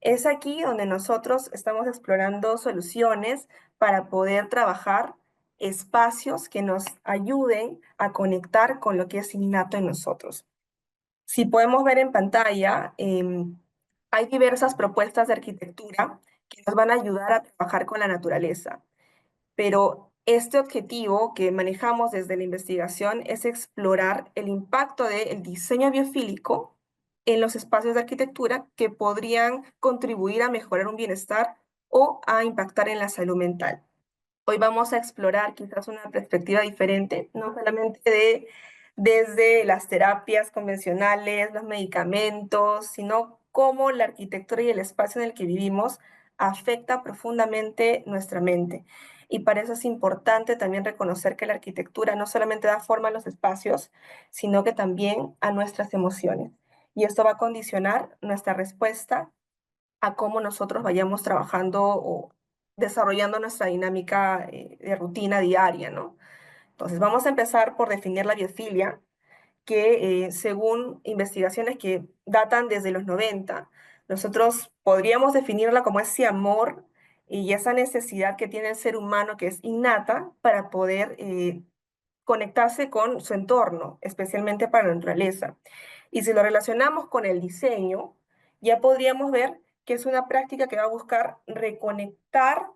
Es aquí donde nosotros estamos explorando soluciones para poder trabajar espacios que nos ayuden a conectar con lo que es innato en nosotros. Si podemos ver en pantalla, hay diversas propuestas de arquitectura que nos van a ayudar a trabajar con la naturaleza, pero este objetivo que manejamos desde la investigación es explorar el impacto del diseño biofílico en los espacios de arquitectura que podrían contribuir a mejorar un bienestar o a impactar en la salud mental. Hoy vamos a explorar quizás una perspectiva diferente, no solamente desde las terapias convencionales, los medicamentos, sino cómo la arquitectura y el espacio en el que vivimos afecta profundamente nuestra mente. Y para eso es importante también reconocer que la arquitectura no solamente da forma a los espacios, sino que también a nuestras emociones. Y esto va a condicionar nuestra respuesta a cómo nosotros vayamos trabajando o desarrollando nuestra dinámica de rutina diaria, ¿no? Entonces, vamos a empezar por definir la biofilia, que según investigaciones que datan desde los 90, nosotros podríamos definirla como ese amor y esa necesidad que tiene el ser humano, que es innata, para poder conectarse con su entorno, especialmente para la naturaleza. Y si lo relacionamos con el diseño, ya podríamos ver que es una práctica que va a buscar reconectar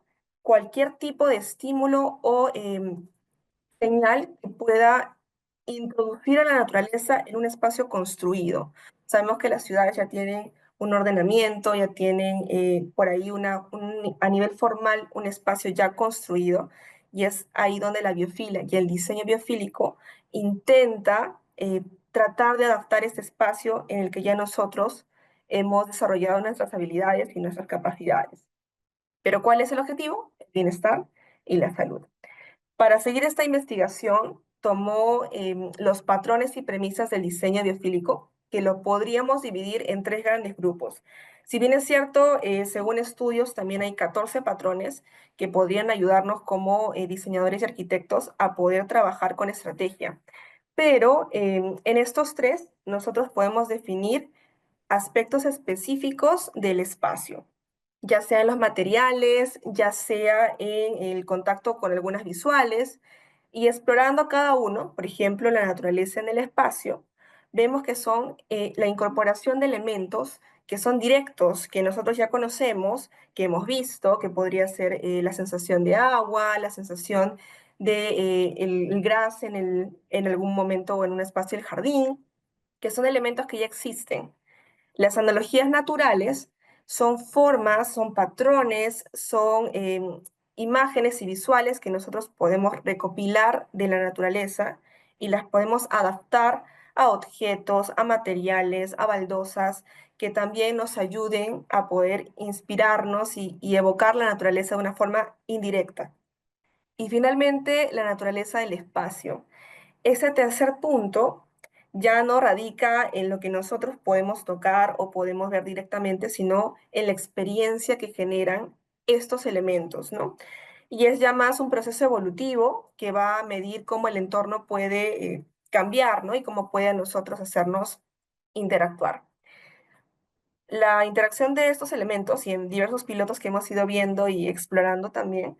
cualquier tipo de estímulo o señal que pueda introducir a la naturaleza en un espacio construido. Sabemos que las ciudades ya tienen un ordenamiento, ya tienen por ahí a nivel formal un espacio ya construido, y es ahí donde la biofilia y el diseño biofílico intenta tratar de adaptar este espacio en el que ya nosotros hemos desarrollado nuestras habilidades y nuestras capacidades. Pero ¿cuál es el objetivo? El bienestar y la salud. Para seguir esta investigación, tomó los patrones y premisas del diseño biofílico, que lo podríamos dividir en 3 grandes grupos. Si bien es cierto, según estudios, también hay 14 patrones que podrían ayudarnos como diseñadores y arquitectos a poder trabajar con estrategia. Pero en estos 3, nosotros podemos definir aspectos específicos del espacio, ya sea en los materiales, ya sea en el contacto con algunas visuales, y explorando cada uno, por ejemplo, la naturaleza en el espacio, vemos que son la incorporación de elementos que son directos, que nosotros ya conocemos, que hemos visto, que podría ser la sensación de agua, la sensación de el gras en algún momento o en un espacio del jardín, que son elementos que ya existen. Las analogías naturales son formas, son patrones, son imágenes y visuales que nosotros podemos recopilar de la naturaleza y las podemos adaptar a objetos, a materiales, a baldosas, que también nos ayuden a poder inspirarnos y evocar la naturaleza de una forma indirecta. Y finalmente, la naturaleza del espacio. Ese tercer punto ya no radica en lo que nosotros podemos tocar o podemos ver directamente, sino en la experiencia que generan estos elementos, ¿no? Y es ya más un proceso evolutivo que va a medir cómo el entorno puede cambiar, ¿no? Y cómo puede a nosotros hacernos interactuar. La interacción de estos elementos y en diversos pilotos que hemos ido viendo y explorando también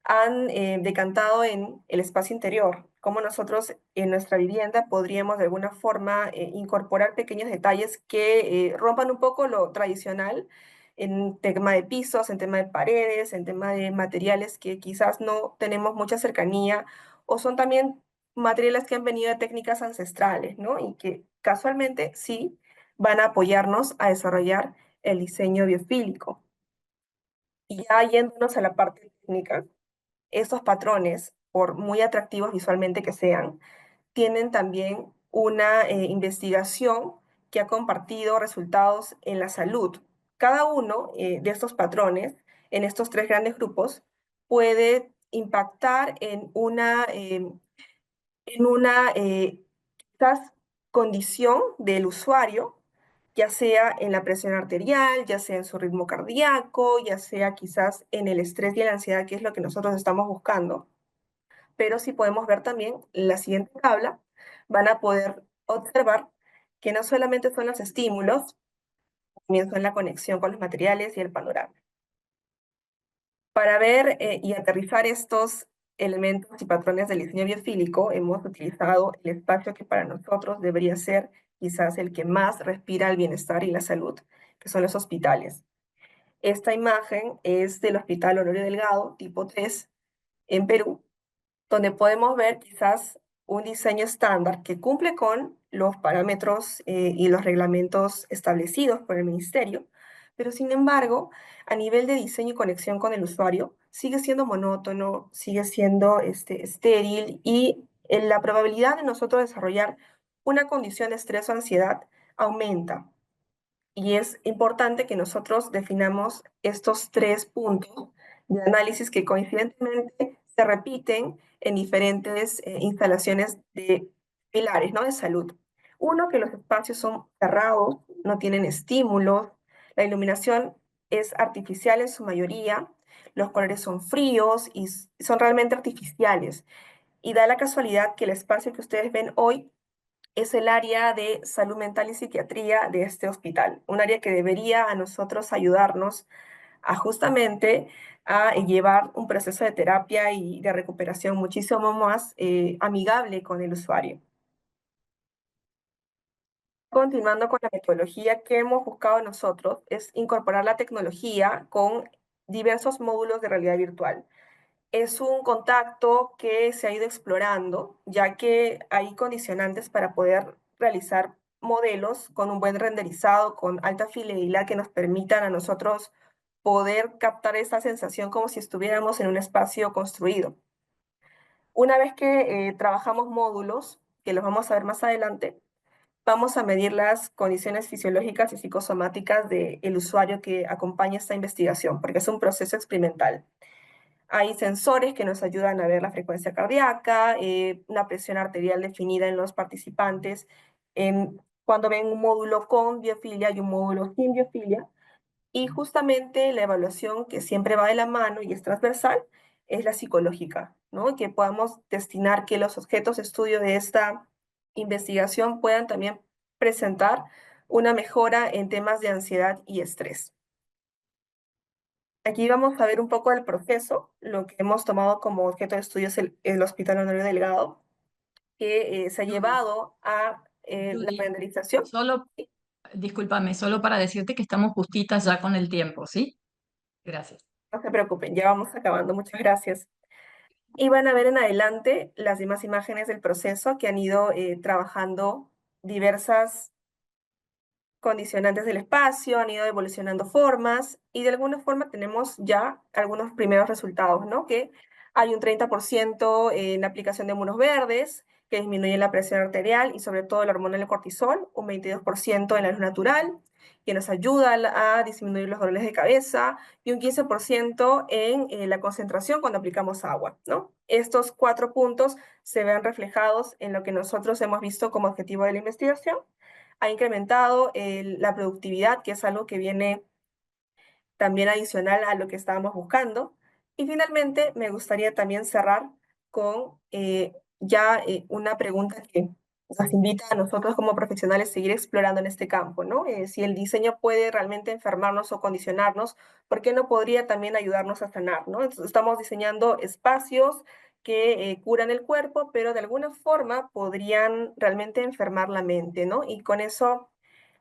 han decantado en el espacio interior, cómo nosotros en nuestra vivienda podríamos de alguna forma incorporar pequeños detalles que rompan un poco lo tradicional en tema de pisos, en tema de paredes, en tema de materiales que quizás no tenemos mucha cercanía o son también materiales que han venido de técnicas ancestrales, ¿no? Y que casualmente sí van a apoyarnos a desarrollar el diseño biofílico. Y ya yéndonos a la parte técnica, estos patrones, por muy atractivos visualmente que sean, tienen también una investigación que ha compartido resultados en la salud. Cada uno de estos patrones, en estos 3 grandes grupos, puede impactar en una quizás condición del usuario, ya sea en la presión arterial, ya sea en su ritmo cardíaco, ya sea quizás en el estrés y la ansiedad, que es lo que nosotros estamos buscando. Pero si podemos ver también la siguiente tabla, van a poder observar que no solamente son los estímulos, también son la conexión con los materiales y el panorama. Para ver y aterrizar estos elementos y patrones del diseño biofílico, hemos utilizado el espacio que para nosotros debería ser quizás el que más respira el bienestar y la salud, que son los hospitales. Esta imagen es del Hospital Honorio Delgado, tipo 3, en Perú, donde podemos ver quizás un diseño estándar que cumple con los parámetros y los reglamentos establecidos por el ministerio, pero sin embargo, a nivel de diseño y conexión con el usuario, sigue siendo monótono, sigue siendo estéril y la probabilidad de nosotros desarrollar una condición de estrés o ansiedad aumenta. Y es importante que nosotros definamos estos 3 puntos de análisis que coincidentemente se repiten en diferentes instalaciones de pilares, ¿no? De salud. Uno, que los espacios son cerrados, no tienen estímulos, la iluminación es artificial en su mayoría, los colores son fríos y son realmente artificiales. Y da la casualidad que el espacio que ustedes ven hoy es el área de salud mental y psiquiatría de este hospital, un área que debería a nosotros ayudarnos a justamente a llevar un proceso de terapia y de recuperación muchísimo más amigable con el usuario. Continuando con la metodología que hemos buscado nosotros, es incorporar la tecnología con diversos módulos de realidad virtual. Es un contacto que se ha ido explorando, ya que hay condicionantes para poder realizar modelos con un buen renderizado, con alta fidelidad que nos permitan a nosotros poder captar esa sensación como si estuviéramos en un espacio construido. Una vez que trabajamos módulos, que los vamos a ver más adelante, vamos a medir las condiciones fisiológicas y psicosomáticas del usuario que acompaña esta investigación, porque es un proceso experimental. Hay sensores que nos ayudan a ver la frecuencia cardíaca, una presión arterial definida en los participantes, cuando ven un módulo con biofilia y un módulo sin biofilia. Y justamente la evaluación que siempre va de la mano y es transversal es la psicológica, ¿no? Que podamos destinar que los objetos de estudio de esta investigación puedan también presentar una mejora en temas de ansiedad y estrés. Aquí vamos a ver un poco del proceso. Lo que hemos tomado como objeto de estudio es el Hospital Honorio Delgado, que se ha llevado a la Judy, renderización. solo, discúlpame, solo para decirte que estamos justitas ya con el tiempo, ¿sí? Gracias. No se preocupen, ya vamos acabando. Muchas gracias. Y van a ver en adelante las demás imágenes del proceso que han ido trabajando diversas condicionantes del espacio, han ido evolucionando formas y de alguna forma tenemos ya algunos primeros resultados, ¿no? Que hay un 30% en la aplicación de hormonas verdes, que disminuye la presión arterial y sobre todo la hormona del cortisol, un 22% en la luz natural, que nos ayuda a disminuir los dolores de cabeza, y un 15% en la concentración cuando aplicamos agua, ¿no? Estos 4 puntos se ven reflejados en lo que nosotros hemos visto como objetivo de la investigación. Ha incrementado la productividad, que es algo que viene también adicional a lo que estábamos buscando. Y finalmente, me gustaría también cerrar con una pregunta que nos invita a nosotros como profesionales a seguir explorando en este campo, ¿no? Si el diseño puede realmente enfermarnos o condicionarnos, ¿por qué no podría también ayudarnos a sanar, ¿no? Entonces, estamos diseñando espacios que curan el cuerpo, pero de alguna forma podrían realmente enfermar la mente, ¿no? Y con eso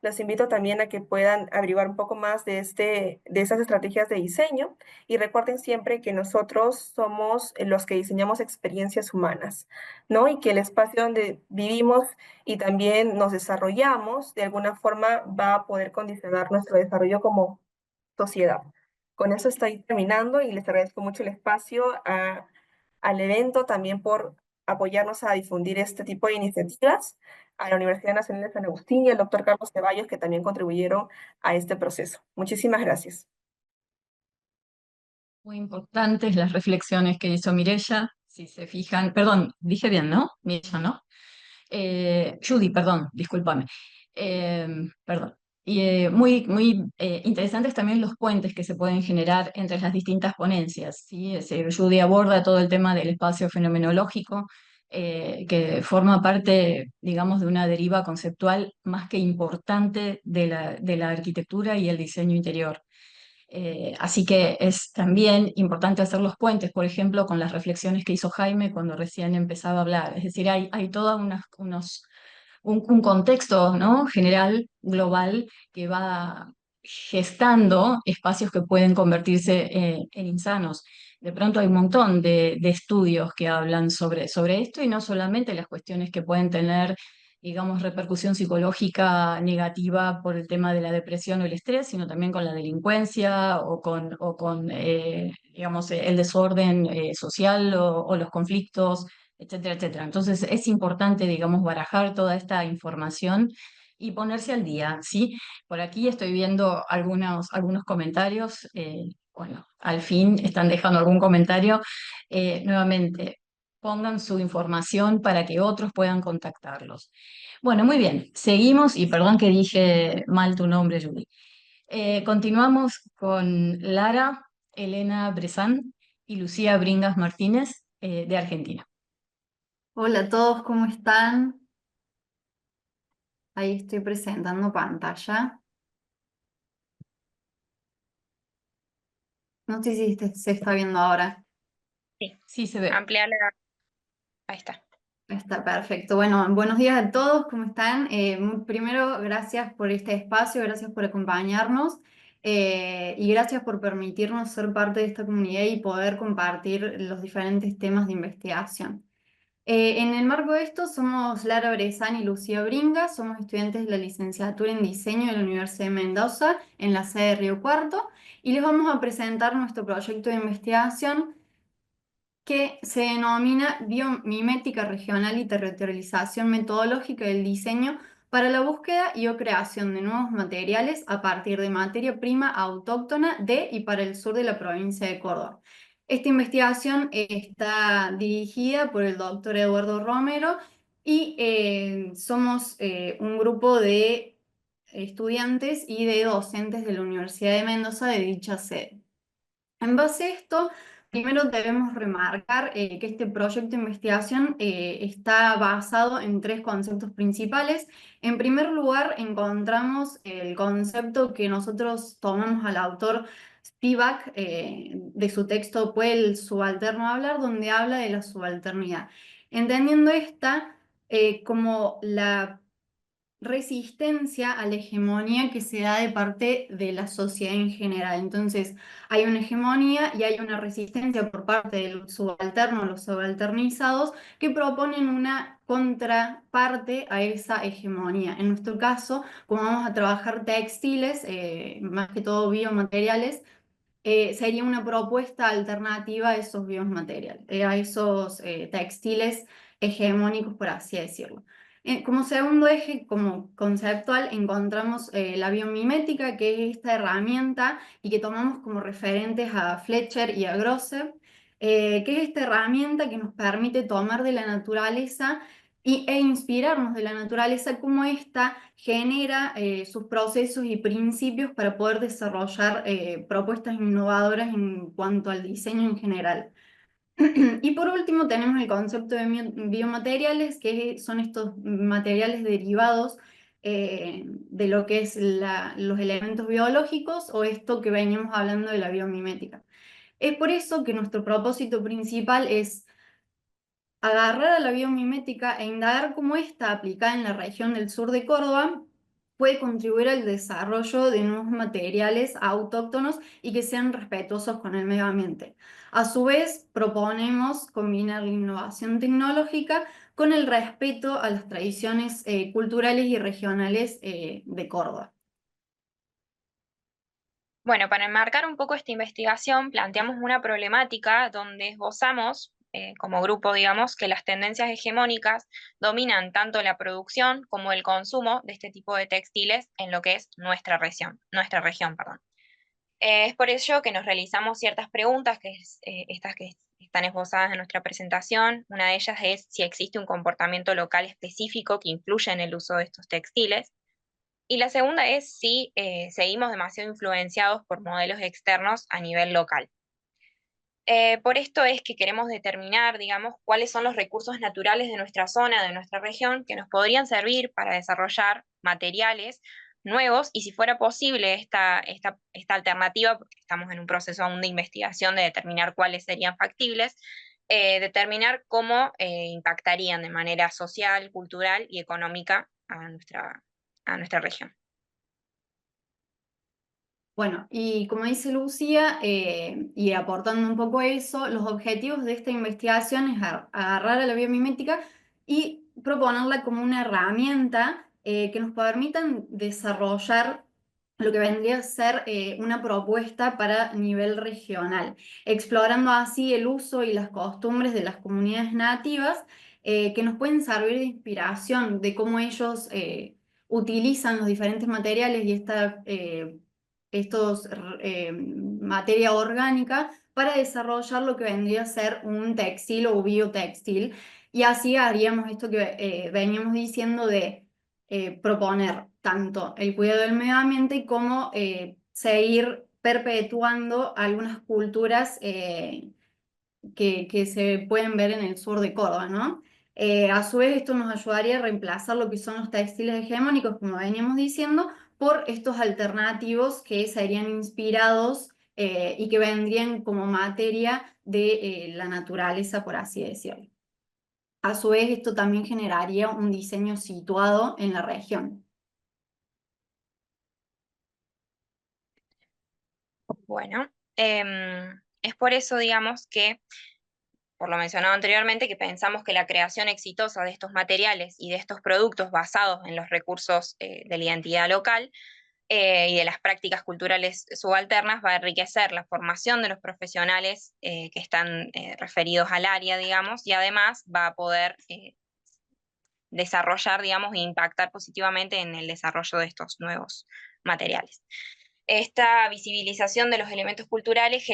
los invito también a que puedan averiguar un poco más de esas estrategias de diseño y recuerden siempre que nosotros somos los que diseñamos experiencias humanas, ¿no? Y que el espacio donde vivimos y también nos desarrollamos de alguna forma va a poder condicionar nuestro desarrollo como sociedad. Con eso estoy terminando y les agradezco mucho el espacio al evento, también por apoyarnos a difundir este tipo de iniciativas, a la Universidad Nacional de San Agustín y al doctor Carlos Ceballos, que también contribuyeron a este proceso. Muchísimas gracias. Muy importantes las reflexiones que hizo Mirella, si se fijan, perdón, dije bien, ¿no? Mirella, ¿no? Judy, perdón, discúlpame. Perdón. Y muy interesantes también los puentes que se pueden generar entre las distintas ponencias, ¿sí? Es decir, Judy aborda todo el tema del espacio fenomenológico, que forma parte, digamos, de una deriva conceptual más que importante de la arquitectura y el diseño interior. Así que es también importante hacer los puentes, por ejemplo, con las reflexiones que hizo Jaime cuando recién empezaba a hablar. Es decir, hay todos unos un contexto, ¿no? general, global, que va gestando espacios que pueden convertirse en insanos. De pronto hay un montón de estudios que hablan sobre esto y no solamente las cuestiones que pueden tener, digamos, repercusión psicológica negativa por el tema de la depresión o el estrés, sino también con la delincuencia o con digamos, el desorden social o los conflictos, etcétera, etcétera. Entonces es importante, digamos, barajar toda esta información y ponerse al día, ¿sí? Por aquí estoy viendo algunos comentarios. Bueno, al fin están dejando algún comentario. Nuevamente, pongan su información para que otros puedan contactarlos. Bueno, muy bien, seguimos y perdón que dije mal tu nombre, Judy. Continuamos con Lara, Elena Bresan y Lucía Bringas Martínez, de Argentina. Hola a todos, ¿cómo están? Ahí estoy presentando pantalla. No sé si se está viendo ahora. Sí, se ve. Ampliarla. Ahí está. Está perfecto. Bueno, buenos días a todos, ¿cómo están? Primero, gracias por este espacio, gracias por acompañarnos y gracias por permitirnos ser parte de esta comunidad y poder compartir los diferentes temas de investigación. En el marco de esto somos Lara Bresan y Lucía Bringa, somos estudiantes de la licenciatura en diseño de la Universidad de Mendoza en la sede de Río Cuarto y les vamos a presentar nuestro proyecto de investigación que se denomina Biomimética Regional y Territorialización Metodológica del Diseño para la búsqueda y o creación de nuevos materiales a partir de materia prima autóctona de y para el sur de la provincia de Córdoba. Esta investigación está dirigida por el doctor Eduardo Romero y somos un grupo de estudiantes y de docentes de la Universidad de Mendoza de dicha sede. En base a esto, primero debemos remarcar que este proyecto de investigación está basado en tres conceptos principales. En primer lugar, encontramos el concepto que nosotros tomamos al autor Spivak de su texto "Puede el subalterno hablar?", donde habla de la subalternidad. Entendiendo esta como la resistencia a la hegemonía que se da de parte de la sociedad en general. Entonces, hay una hegemonía y hay una resistencia por parte del subalterno, los subalternizados, que proponen una contraparte a esa hegemonía. En nuestro caso, como vamos a trabajar textiles, más que todo biomateriales, sería una propuesta alternativa a esos biomateriales, a esos textiles hegemónicos, por así decirlo. Como segundo eje, como conceptual, encontramos la biomimética, que es esta herramienta y que tomamos como referentes a Fletcher y a Grosser, que es esta herramienta que nos permite tomar de la naturaleza e inspirarnos de la naturaleza, cómo ésta genera sus procesos y principios para poder desarrollar propuestas innovadoras en cuanto al diseño en general. Y por último tenemos el concepto de biomateriales, que son estos materiales derivados de lo que es los elementos biológicos, o esto que veníamos hablando de la biomimética. Es por eso que nuestro propósito principal es agarrar a la biomimética e indagar cómo esta, aplicada en la región del sur de Córdoba, puede contribuir al desarrollo de nuevos materiales autóctonos y que sean respetuosos con el medio ambiente. A su vez, proponemos combinar la innovación tecnológica con el respeto a las tradiciones culturales y regionales de Córdoba. Bueno, para enmarcar un poco esta investigación, planteamos una problemática donde esbozamos, como grupo, digamos, que las tendencias hegemónicas dominan tanto la producción como el consumo de este tipo de textiles en lo que es nuestra región, perdón. Es por ello que nos realizamos ciertas preguntas, estas que están esbozadas en nuestra presentación. Una de ellas es si existe un comportamiento local específico que influye en el uso de estos textiles. Y la segunda es si seguimos demasiado influenciados por modelos externos a nivel local. Por esto es que queremos determinar, digamos, cuáles son los recursos naturales de nuestra zona, de nuestra región, que nos podrían servir para desarrollar materiales nuevos, y si fuera posible esta alternativa, porque estamos en un proceso aún de investigación de determinar cuáles serían factibles, determinar cómo impactarían de manera social, cultural y económica a nuestra región. Bueno, y como dice Lucía, y aportando un poco eso, los objetivos de esta investigación es agarrar a la biomimética y proponerla como una herramienta que nos permitan desarrollar lo que vendría a ser una propuesta para nivel regional, explorando así el uso y las costumbres de las comunidades nativas que nos pueden servir de inspiración de cómo ellos utilizan los diferentes materiales y materia orgánica para desarrollar lo que vendría a ser un textil o biotextil. Y así haríamos esto que veníamos diciendo de proponer tanto el cuidado del medio ambiente como seguir perpetuando algunas culturas que se pueden ver en el sur de Córdoba, ¿no? A su vez, esto nos ayudaría a reemplazar lo que son los textiles hegemónicos, como veníamos diciendo, por estos alternativos que serían inspirados y que vendrían como materia de la naturaleza, por así decirlo. A su vez, esto también generaría un diseño situado en la región. Bueno, es por eso, digamos, que, por lo mencionado anteriormente, que pensamos que la creación exitosa de estos materiales y de estos productos basados en los recursos de la identidad local y de las prácticas culturales subalternas va a enriquecer la formación de los profesionales que están referidos al área, digamos, y además va a poder desarrollar, digamos, e impactar positivamente en el desarrollo de estos nuevos materiales. Esta visibilización de los elementos culturales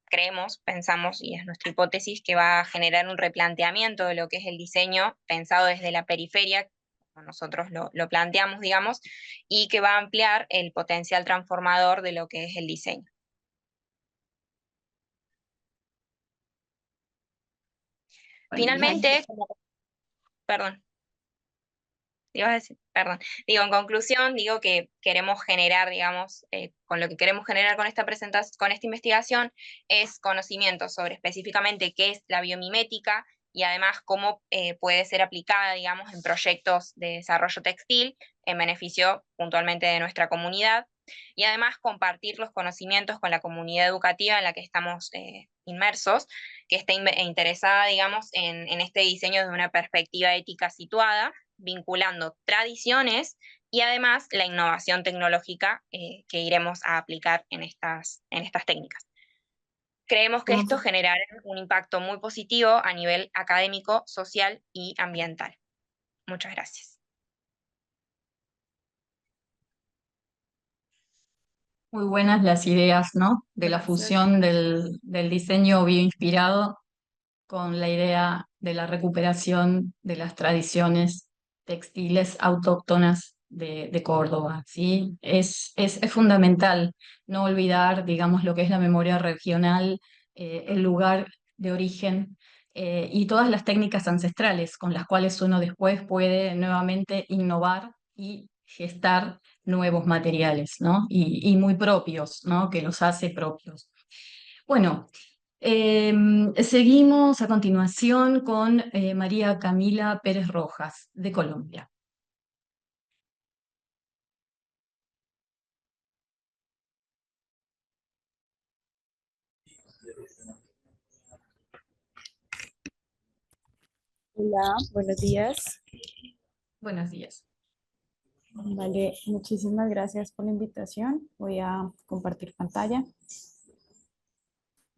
creemos, pensamos, y es nuestra hipótesis, que va a generar un replanteamiento de lo que es el diseño pensado desde la periferia, como nosotros lo planteamos, digamos, y que va a ampliar el potencial transformador de lo que es el diseño. Finalmente, perdón. Ibas a decir, perdón. Digo, en conclusión, digo que queremos generar, digamos, con lo que queremos generar con esta presentación, con esta investigación, es conocimiento sobre específicamente qué es la biomimética y además cómo puede ser aplicada, digamos, en proyectos de desarrollo textil en beneficio puntualmente de nuestra comunidad, y además compartir los conocimientos con la comunidad educativa en la que estamos inmersos, que está interesada, digamos, en este diseño de una perspectiva ética situada, vinculando tradiciones y además la innovación tecnológica que iremos a aplicar en estas técnicas. Creemos que esto generará un impacto muy positivo a nivel académico, social y ambiental. Muchas gracias. Muy buenas las ideas, ¿no? De la fusión del diseño bioinspirado con la idea de la recuperación de las tradiciones textiles autóctonas de Córdoba, ¿sí? Es fundamental no olvidar, digamos, lo que es la memoria regional, el lugar de origen y todas las técnicas ancestrales con las cuales uno después puede nuevamente innovar y gestar nuevos materiales, ¿no? Y muy propios, ¿no? Que los hace propios. Bueno, seguimos a continuación con María Camila Pérez Rojas, de Colombia. Hola, buenos días. Buenos días. Vale, muchísimas gracias por la invitación. Voy a compartir pantalla.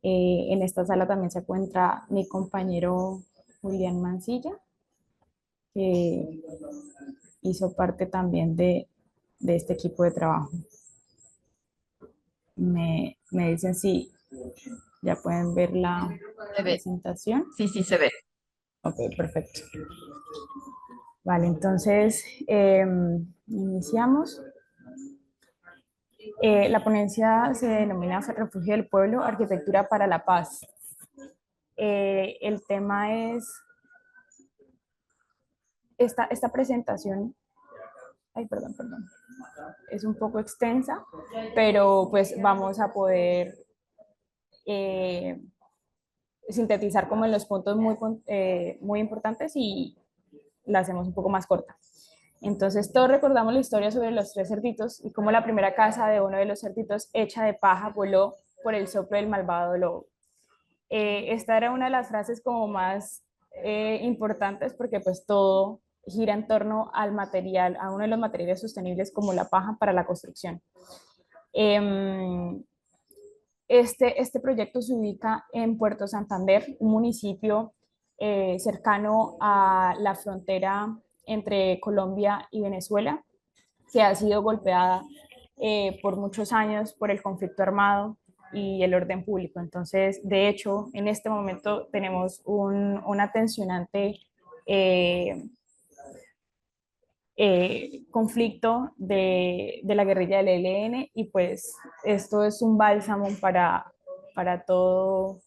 En esta sala también se encuentra mi compañero Julián Mancilla, que hizo parte también de este equipo de trabajo. Me dicen si ya pueden ver la presentación. Sí, sí, se ve. Ok, perfecto. Vale, entonces iniciamos. La ponencia se denomina Refugio del Pueblo, Arquitectura para la Paz. El tema es, esta presentación, perdón, es un poco extensa, pero pues vamos a poder sintetizar como en los puntos muy importantes y la hacemos un poco más corta. Entonces todos recordamos la historia sobre los tres cerditos y cómo la primera casa de uno de los cerditos hecha de paja voló por el soplo del malvado lobo. Esta era una de las frases como más importantes porque pues todo gira en torno al material, a uno de los materiales sostenibles como la paja para la construcción. Este proyecto se ubica en Puerto Santander, un municipio cercano a la frontera entre Colombia y Venezuela, que ha sido golpeada por muchos años por el conflicto armado y el orden público. Entonces, de hecho, en este momento tenemos una tensionante conflicto de la guerrilla del ELN y pues esto es un bálsamo para todo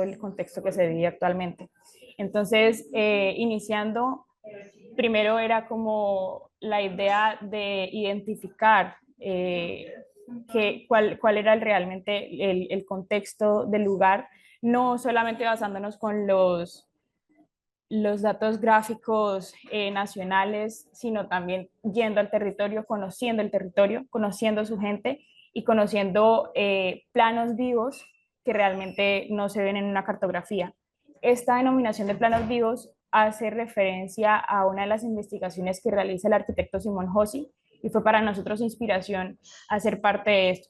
el contexto que se vive actualmente. Entonces, iniciando, primero era como la idea de identificar cuál era realmente el contexto del lugar, no solamente basándonos con los datos gráficos nacionales, sino también yendo al territorio, conociendo el territorio, conociendo su gente y conociendo planos vivos que realmente no se ven en una cartografía. Esta denominación de planos vivos hace referencia a una de las investigaciones que realiza el arquitecto Simón Jossi y fue para nosotros inspiración hacer parte de esto.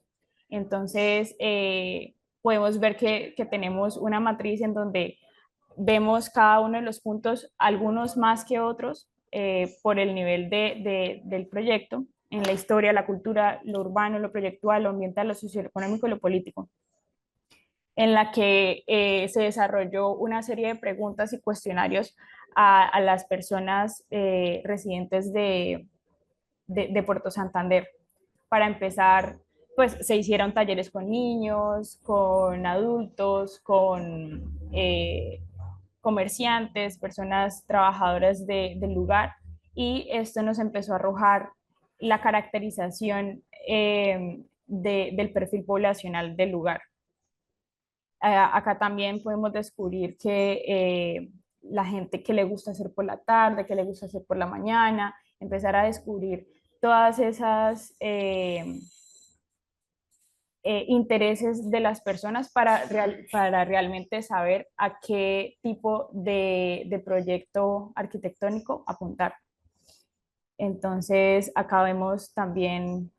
Entonces, podemos ver que tenemos una matriz en donde vemos cada uno de los puntos, algunos más que otros, por el nivel del proyecto, en la historia, la cultura, lo urbano, lo proyectual, lo ambiental, lo socioeconómico y lo político, en la que se desarrolló una serie de preguntas y cuestionarios a las personas residentes de Puerto Santander. Para empezar, pues se hicieron talleres con niños, con adultos, con comerciantes, personas trabajadoras del lugar, y esto nos empezó a arrojar la caracterización del perfil poblacional del lugar. Acá también podemos descubrir que la gente que le gusta hacer por la tarde, que le gusta hacer por la mañana, empezar a descubrir todas esas intereses de las personas para realmente saber a qué tipo de proyecto arquitectónico apuntar. Entonces, acá vemos también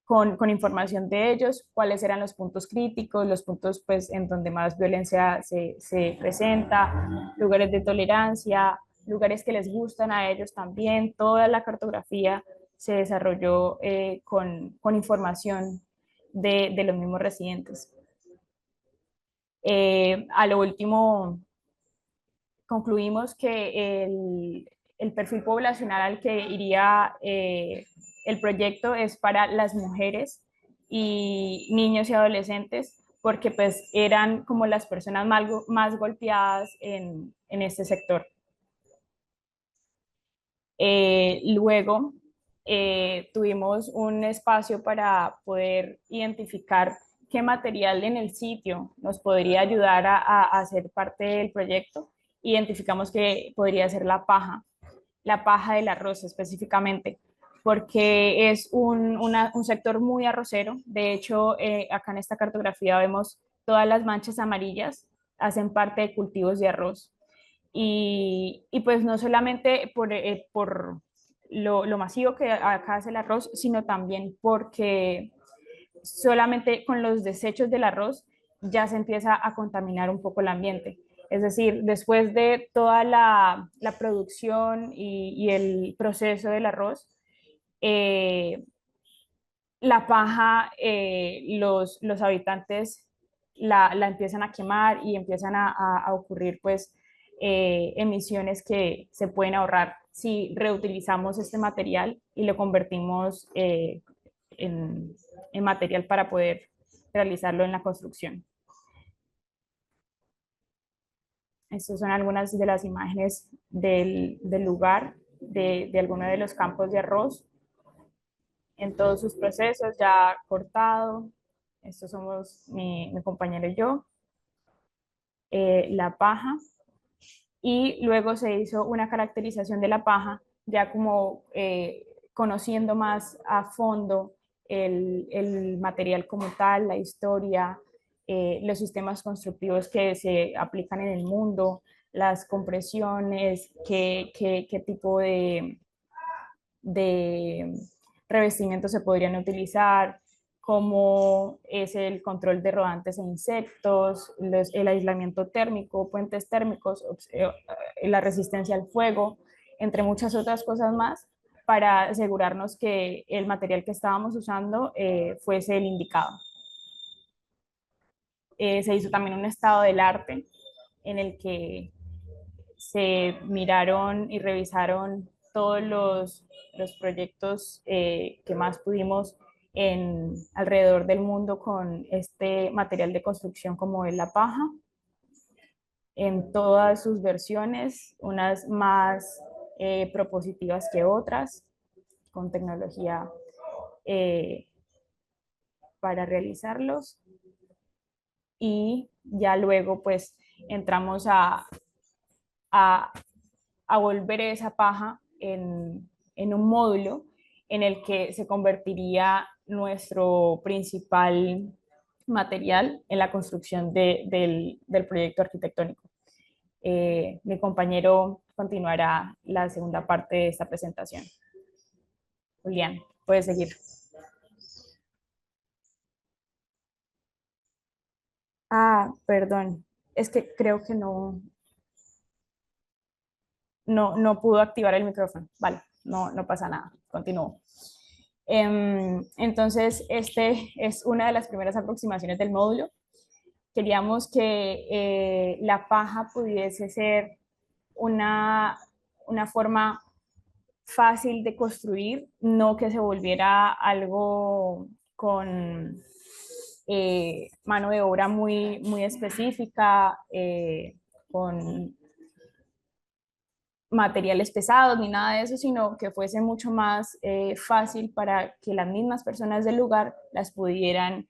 con información de ellos cuáles eran los puntos críticos, los puntos pues, en donde más violencia se presenta, lugares de tolerancia, lugares que les gustan a ellos también. Toda la cartografía se desarrolló con información de los mismos residentes. A lo último, concluimos que el perfil poblacional al que iría el proyecto es para las mujeres y niños y adolescentes, porque pues eran como las personas más golpeadas en este sector. Luego tuvimos un espacio para poder identificar qué material en el sitio nos podría ayudar a hacer parte del proyecto. Identificamos que podría ser la paja del arroz específicamente, porque es un sector muy arrocero. De hecho, acá en esta cartografía vemos todas las manchas amarillas, hacen parte de cultivos de arroz. Y pues no solamente por lo masivo que acá hace el arroz, sino también porque solamente con los desechos del arroz ya se empieza a contaminar un poco el ambiente. Es decir, después de toda la producción y el proceso del arroz, la paja, los habitantes la empiezan a quemar y empiezan a ocurrir pues emisiones que se pueden ahorrar si reutilizamos este material y lo convertimos en material para poder realizarlo en la construcción. Estas son algunas de las imágenes del lugar, de algunos de los campos de arroz, en todos sus procesos, ya cortado. Estos somos mi compañero y yo. La paja. Y luego se hizo una caracterización de la paja ya como conociendo más a fondo el material como tal, la historia, los sistemas constructivos que se aplican en el mundo, las compresiones, qué tipo de revestimientos se podrían utilizar, cómo es el control de rodantes e insectos, el aislamiento térmico, puentes térmicos, la resistencia al fuego, entre muchas otras cosas más, para asegurarnos que el material que estábamos usando fuese el indicado. Se hizo también un estado del arte en el que se miraron y revisaron todos los proyectos que más pudimos alrededor del mundo con este material de construcción como es la paja, en todas sus versiones, unas más propositivas que otras, con tecnología para realizarlos. Y ya luego pues entramos a volver esa paja en un módulo en el que se convertiría nuestro principal material en la construcción del proyecto arquitectónico. Mi compañero continuará la segunda parte de esta presentación. Julián, puedes seguir. Perdón, es que creo que no pudo activar el micrófono. Vale, no pasa nada, continúo. Entonces, este es una de las primeras aproximaciones del módulo. Queríamos que la paja pudiese ser una forma fácil de construir, no que se volviera algo con mano de obra muy específica, con materiales pesados ni nada de eso, sino que fuese mucho más fácil para que las mismas personas del lugar las pudieran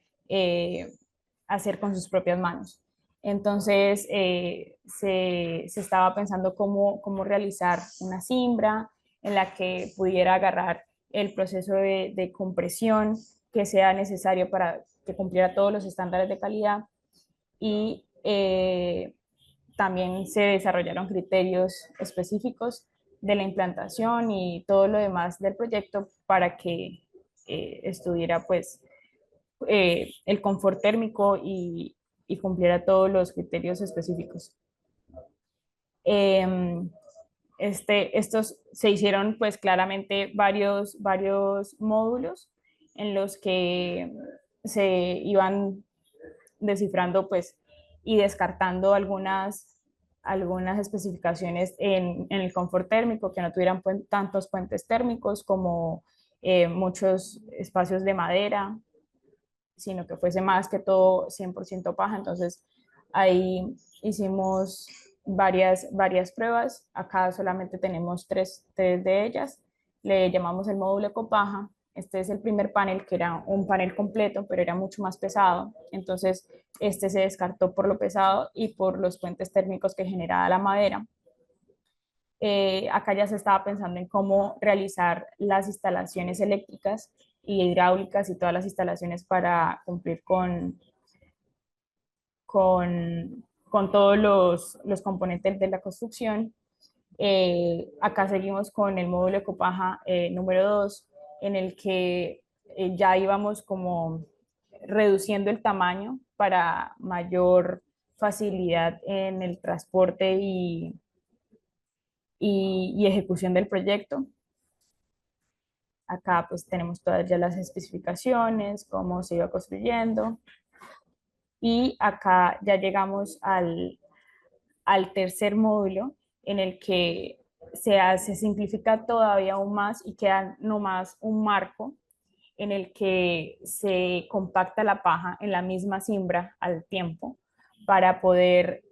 hacer con sus propias manos. Entonces se estaba pensando cómo realizar una cimbra en la que pudiera agarrar el proceso de compresión que sea necesario para que cumpliera todos los estándares de calidad y también se desarrollaron criterios específicos de la implantación y todo lo demás del proyecto para que estuviera pues el confort térmico y cumpliera todos los criterios específicos. Estos se hicieron pues claramente varios módulos en los que se iban descifrando pues y descartando algunas especificaciones en el confort térmico que no tuvieran tantos puentes térmicos como muchos espacios de madera, sino que fuese más que todo 100% paja. Entonces ahí hicimos varias pruebas. Acá solamente tenemos tres de ellas. Le llamamos el módulo Ecopaja. Este es el primer panel, que era un panel completo, pero era mucho más pesado. Entonces, este se descartó por lo pesado y por los puentes térmicos que generaba la madera. Acá ya se estaba pensando en cómo realizar las instalaciones eléctricas y hidráulicas y todas las instalaciones para cumplir con todos los componentes de la construcción. Acá seguimos con el módulo Ecopaja número 2, en el que ya íbamos como reduciendo el tamaño para mayor facilidad en el transporte y ejecución del proyecto. Acá pues tenemos todas ya las especificaciones, cómo se iba construyendo. Y acá ya llegamos al tercer módulo, en el que se simplifica todavía aún más y queda nomás un marco en el que se compacta la paja en la misma cimbra al tiempo para poder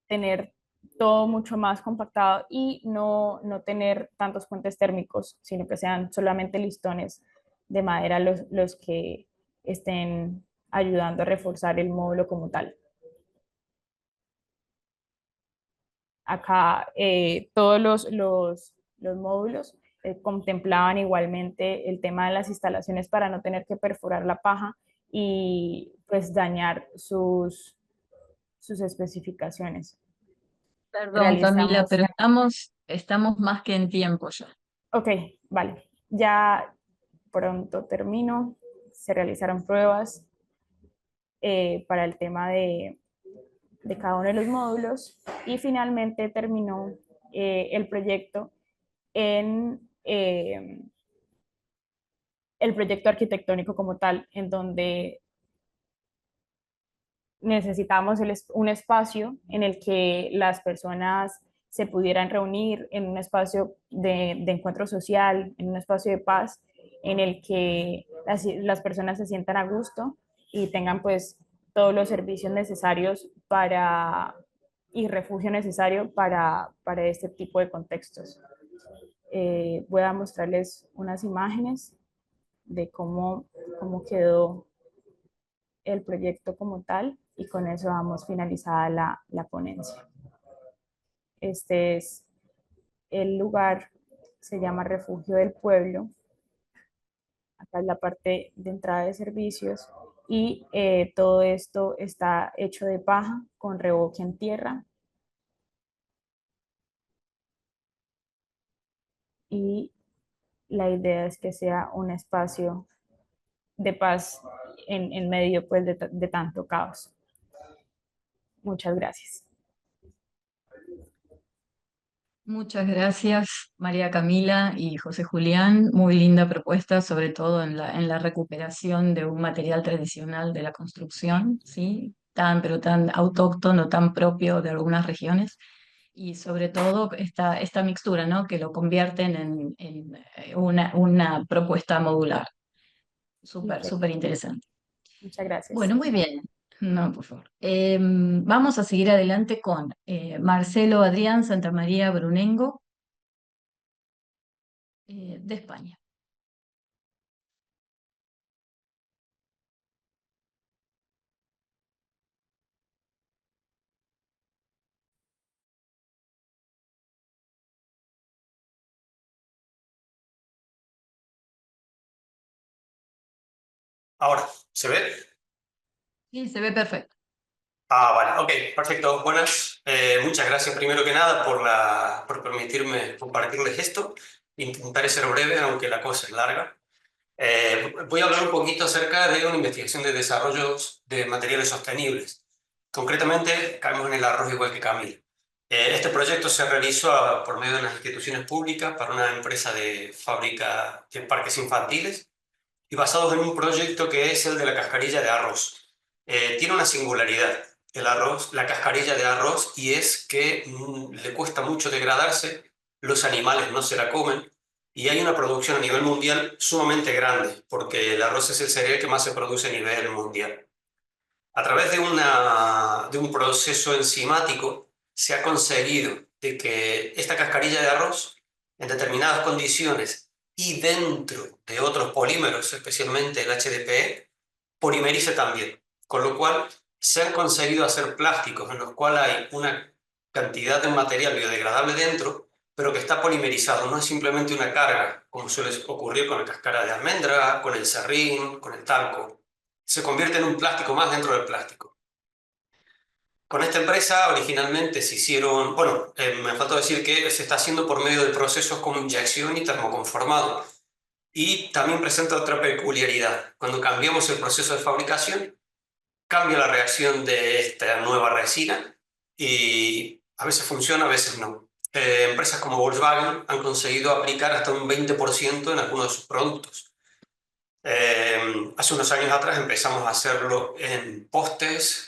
tener todo mucho más compactado y no tener tantos puentes térmicos, sino que sean solamente listones de madera los que estén ayudando a reforzar el módulo como tal. Acá todos los módulos contemplaban igualmente el tema de las instalaciones para no tener que perforar la paja y pues dañar sus especificaciones. Perdón, Camila, pero estamos más que en tiempo ya. Ok, vale. Ya pronto termino. Se realizaron pruebas para el tema de cada uno de los módulos y finalmente terminó el proyecto en el proyecto arquitectónico como tal, en donde necesitamos un espacio en el que las personas se pudieran reunir, en un espacio de encuentro social, en un espacio de paz, en el que las personas se sientan a gusto y tengan pues todos los servicios necesarios y refugio necesario para este tipo de contextos. Voy a mostrarles unas imágenes de cómo quedó el proyecto como tal y con eso damos finalizada la ponencia. Este es el lugar, se llama Refugio del Pueblo. Acá es la parte de entrada de servicios y todo esto está hecho de paja con revoque en tierra. Y la idea es que sea un espacio de paz en medio pues, de tanto caos. Muchas gracias. Muchas gracias, María Camila y José Julián. Muy linda propuesta, sobre todo en la recuperación de un material tradicional de la construcción, ¿sí? Pero tan autóctono, tan propio de algunas regiones. Y sobre todo esta mixtura, ¿no? Que lo convierten en una propuesta modular. Súper interesante. Muchas gracias. Bueno, muy bien. No, por favor. Vamos a seguir adelante con Marcelo Adrián Santamaría Brunengo, de España. Ahora, ¿se ve? Sí, se ve perfecto. Vale, ok, perfecto. Buenas. Muchas gracias primero que nada por permitirme compartirles esto. Intentaré ser breve, aunque la cosa es larga. Voy a hablar un poquito acerca de una investigación de desarrollos de materiales sostenibles. Concretamente, caemos en el arroz igual que Camila. Este proyecto se realizó por medio de unas instituciones públicas para una empresa de fábrica de parques infantiles y basados en un proyecto que es el de la cascarilla de arroz. Tiene una singularidad el arroz, la cascarilla de arroz, y es que le cuesta mucho degradarse, los animales no se la comen, y hay una producción a nivel mundial sumamente grande, porque el arroz es el cereal que más se produce a nivel mundial. A través de un proceso enzimático se ha conseguido de que esta cascarilla de arroz, en determinadas condiciones y dentro de otros polímeros, especialmente el HDPE, polimerice también, con lo cual se han conseguido hacer plásticos en los cuales hay una cantidad de material biodegradable dentro, pero que está polimerizado, no es simplemente una carga, como suele ocurrir con la cáscara de almendra, con el serrín, con el talco. Se convierte en un plástico más dentro del plástico. Con esta empresa originalmente se hicieron, bueno, me faltó decir que se está haciendo por medio de procesos como inyección y termoconformado. Y también presenta otra peculiaridad. Cuando cambiamos el proceso de fabricación, cambia la reacción de esta nueva resina y a veces funciona, a veces no. Empresas como Volkswagen han conseguido aplicar hasta un 20% en algunos de sus productos. Hace unos años atrás empezamos a hacerlo en postes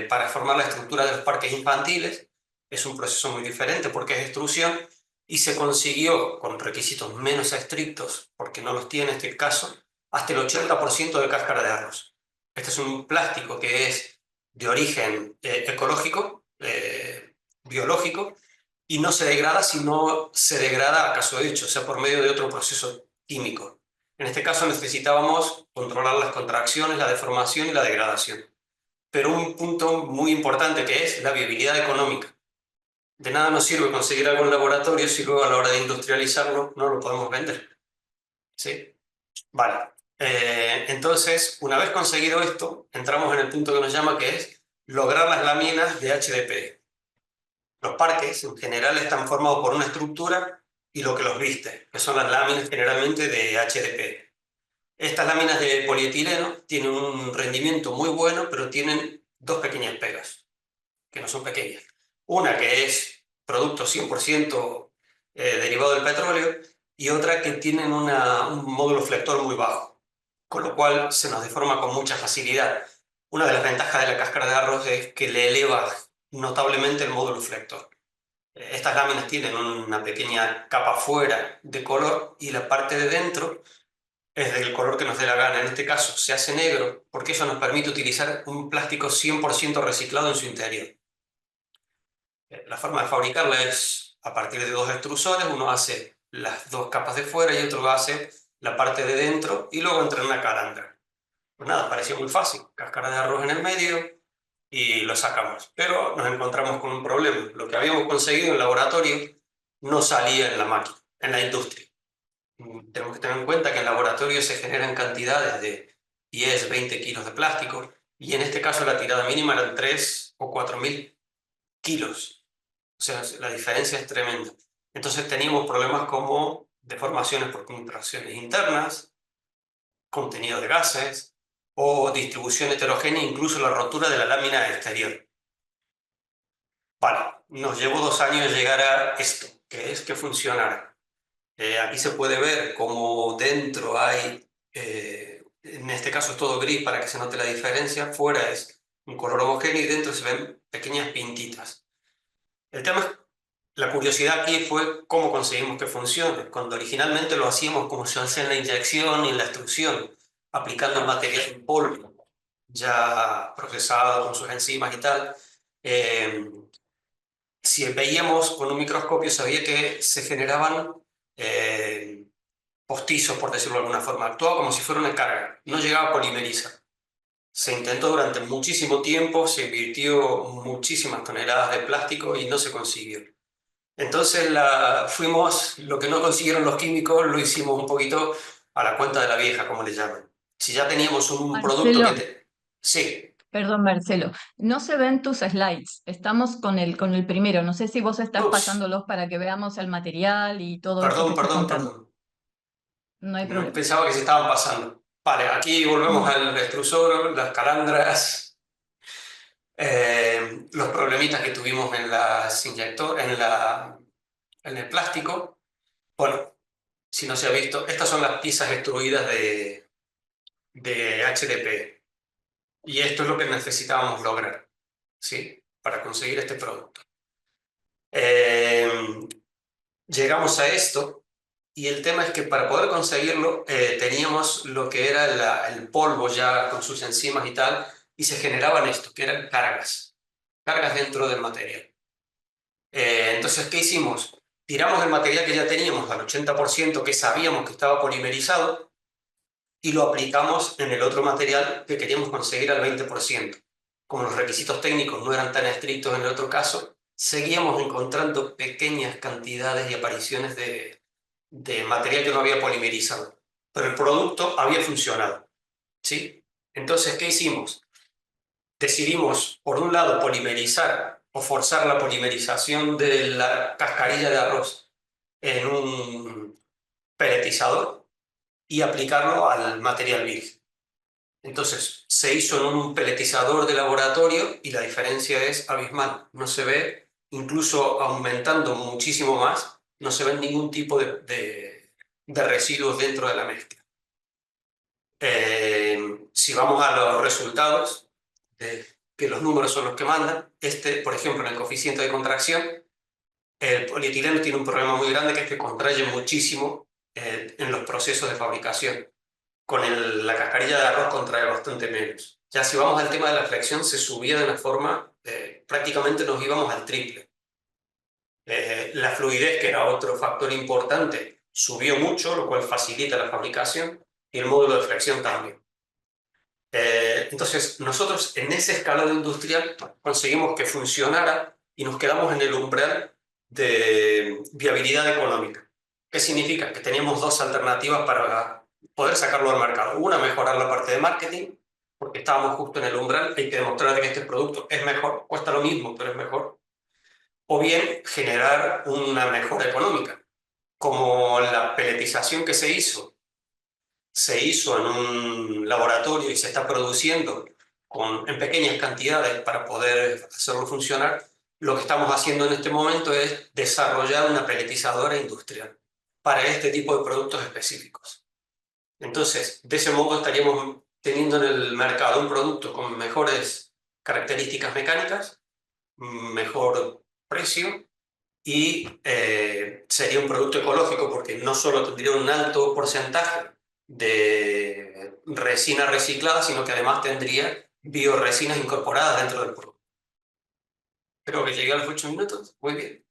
para formar la estructura de los parques infantiles. Es un proceso muy diferente porque es extrusión y se consiguió con requisitos menos estrictos, porque no los tiene en este caso, hasta el 80% de cáscara de arroz. Este es un plástico que es de origen ecológico, biológico, y no se degrada, sino se degrada, acaso he dicho, o sea, por medio de otro proceso químico. En este caso necesitábamos controlar las contracciones, la deformación y la degradación. Pero un punto muy importante que es la viabilidad económica. De nada nos sirve conseguir algo en laboratorio si luego a la hora de industrializarlo no lo podemos vender. ¿Sí? Vale. Entonces, una vez conseguido esto, entramos en el punto que nos llama, que es lograr las láminas de HDPE. Los parques en general están formados por una estructura y lo que los viste, que son las láminas generalmente de HDPE. Estas láminas de polietileno tienen un rendimiento muy bueno, pero tienen dos pequeñas pegas, que no son pequeñas. Una que es producto 100% derivado del petróleo y otra que tienen un módulo flector muy bajo, con lo cual se nos deforma con mucha facilidad. Una de las ventajas de la cáscara de arroz es que le eleva notablemente el módulo flector. Estas láminas tienen una pequeña capa fuera de color y la parte de dentro es del color que nos dé la gana. En este caso se hace negro porque eso nos permite utilizar un plástico 100% reciclado en su interior. La forma de fabricarla es a partir de dos extrusores, uno hace las dos capas de fuera y otro hace la parte de dentro y luego entra en una calandra. Pues nada, parecía muy fácil, cáscara de arroz en el medio y lo sacamos. Pero nos encontramos con un problema. Lo que habíamos conseguido en el laboratorio no salía en la máquina, en la industria. Tenemos que tener en cuenta que en laboratorio se generan cantidades de 10, 20 kilos de plástico y en este caso la tirada mínima eran 3 o 4.000 kilos. O sea, la diferencia es tremenda. Entonces teníamos problemas como deformaciones por contracciones internas, contenido de gases o distribución heterogénea, incluso la rotura de la lámina exterior. Vale, nos llevó 2 años llegar a esto, que es que funcionara. Aquí se puede ver cómo dentro hay, en este caso es todo gris para que se note la diferencia, fuera es un color homogéneo y dentro se ven pequeñas pintitas. El tema es, la curiosidad aquí fue cómo conseguimos que funcione, cuando originalmente lo hacíamos como se hace en la inyección y en la extrusión, aplicando el material en polvo, ya procesado con sus enzimas y tal. Si veíamos con un microscopio se veía que se generaban postizos, por decirlo de alguna forma. Actuaba como si fuera una carga, no llegaba a polimerizar. Se intentó durante muchísimo tiempo, se invirtió muchísimas toneladas de plástico y no se consiguió. Entonces lo que no consiguieron los químicos lo hicimos un poquito a la cuenta de la vieja, como le llaman. Si ya teníamos un producto que... Sí. Perdón, Marcelo, no se ven tus slides. Estamos con el primero. No sé si vos estás pasándolos para que veamos el material y todo eso que estás contando. Perdón. No hay problema. Pensaba que se estaban pasando. Vale, aquí volvemos al extrusor, las calandras, los problemitas que tuvimos en en el plástico. Bueno, si no se ha visto, estas son las piezas extruidas de HDPE. Y esto es lo que necesitábamos lograr, ¿sí? Para conseguir este producto. Llegamos a esto y el tema es que para poder conseguirlo teníamos lo que era el polvo ya con sus enzimas y tal, y se generaban esto, que eran cargas dentro del material. Entonces, ¿qué hicimos? Tiramos el material que ya teníamos al 80%, que sabíamos que estaba polimerizado, y lo aplicamos en el otro material que queríamos conseguir al 20%. Como los requisitos técnicos no eran tan estrictos en el otro caso, seguíamos encontrando pequeñas cantidades y apariciones de material que no había polimerizado. Pero el producto había funcionado, ¿sí? Entonces, ¿qué hicimos? Decidimos, por un lado, polimerizar o forzar la polimerización de la cascarilla de arroz en un pelletizador y aplicarlo al material virgen. Entonces, se hizo en un pelletizador de laboratorio y la diferencia es abismal. No se ve, incluso aumentando muchísimo más, no se ve ningún tipo de residuos dentro de la mezcla. Si vamos a los resultados, que los números son los que mandan, por ejemplo, en el coeficiente de contracción, el polietileno tiene un problema muy grande, que es que contrae muchísimo en los procesos de fabricación. Con la cascarilla de arroz contrae bastante menos. Ya si vamos al tema de la flexión, se subía de una forma, prácticamente nos íbamos al triple. La fluidez, que era otro factor importante, subió mucho, lo cual facilita la fabricación, y el módulo de flexión también. Entonces, nosotros en ese escalado industrial conseguimos que funcionara y nos quedamos en el umbral de viabilidad económica. ¿Qué significa? Que teníamos dos alternativas para poder sacarlo al mercado. Una, mejorar la parte de marketing, porque estábamos justo en el umbral, hay que demostrar que este producto es mejor, cuesta lo mismo, pero es mejor. O bien, generar una mejora económica. Como la peletización que se hizo en un laboratorio y se está produciendo en pequeñas cantidades para poder hacerlo funcionar, lo que estamos haciendo en este momento es desarrollar una peletizadora industrial para este tipo de productos específicos. Entonces, de ese modo estaríamos teniendo en el mercado un producto con mejores características mecánicas, mejor precio y sería un producto ecológico porque no solo tendría un alto porcentaje de resina reciclada, sino que además tendría bioresinas incorporadas dentro del producto. Creo que llegué a los 8 minutos. Muy bien.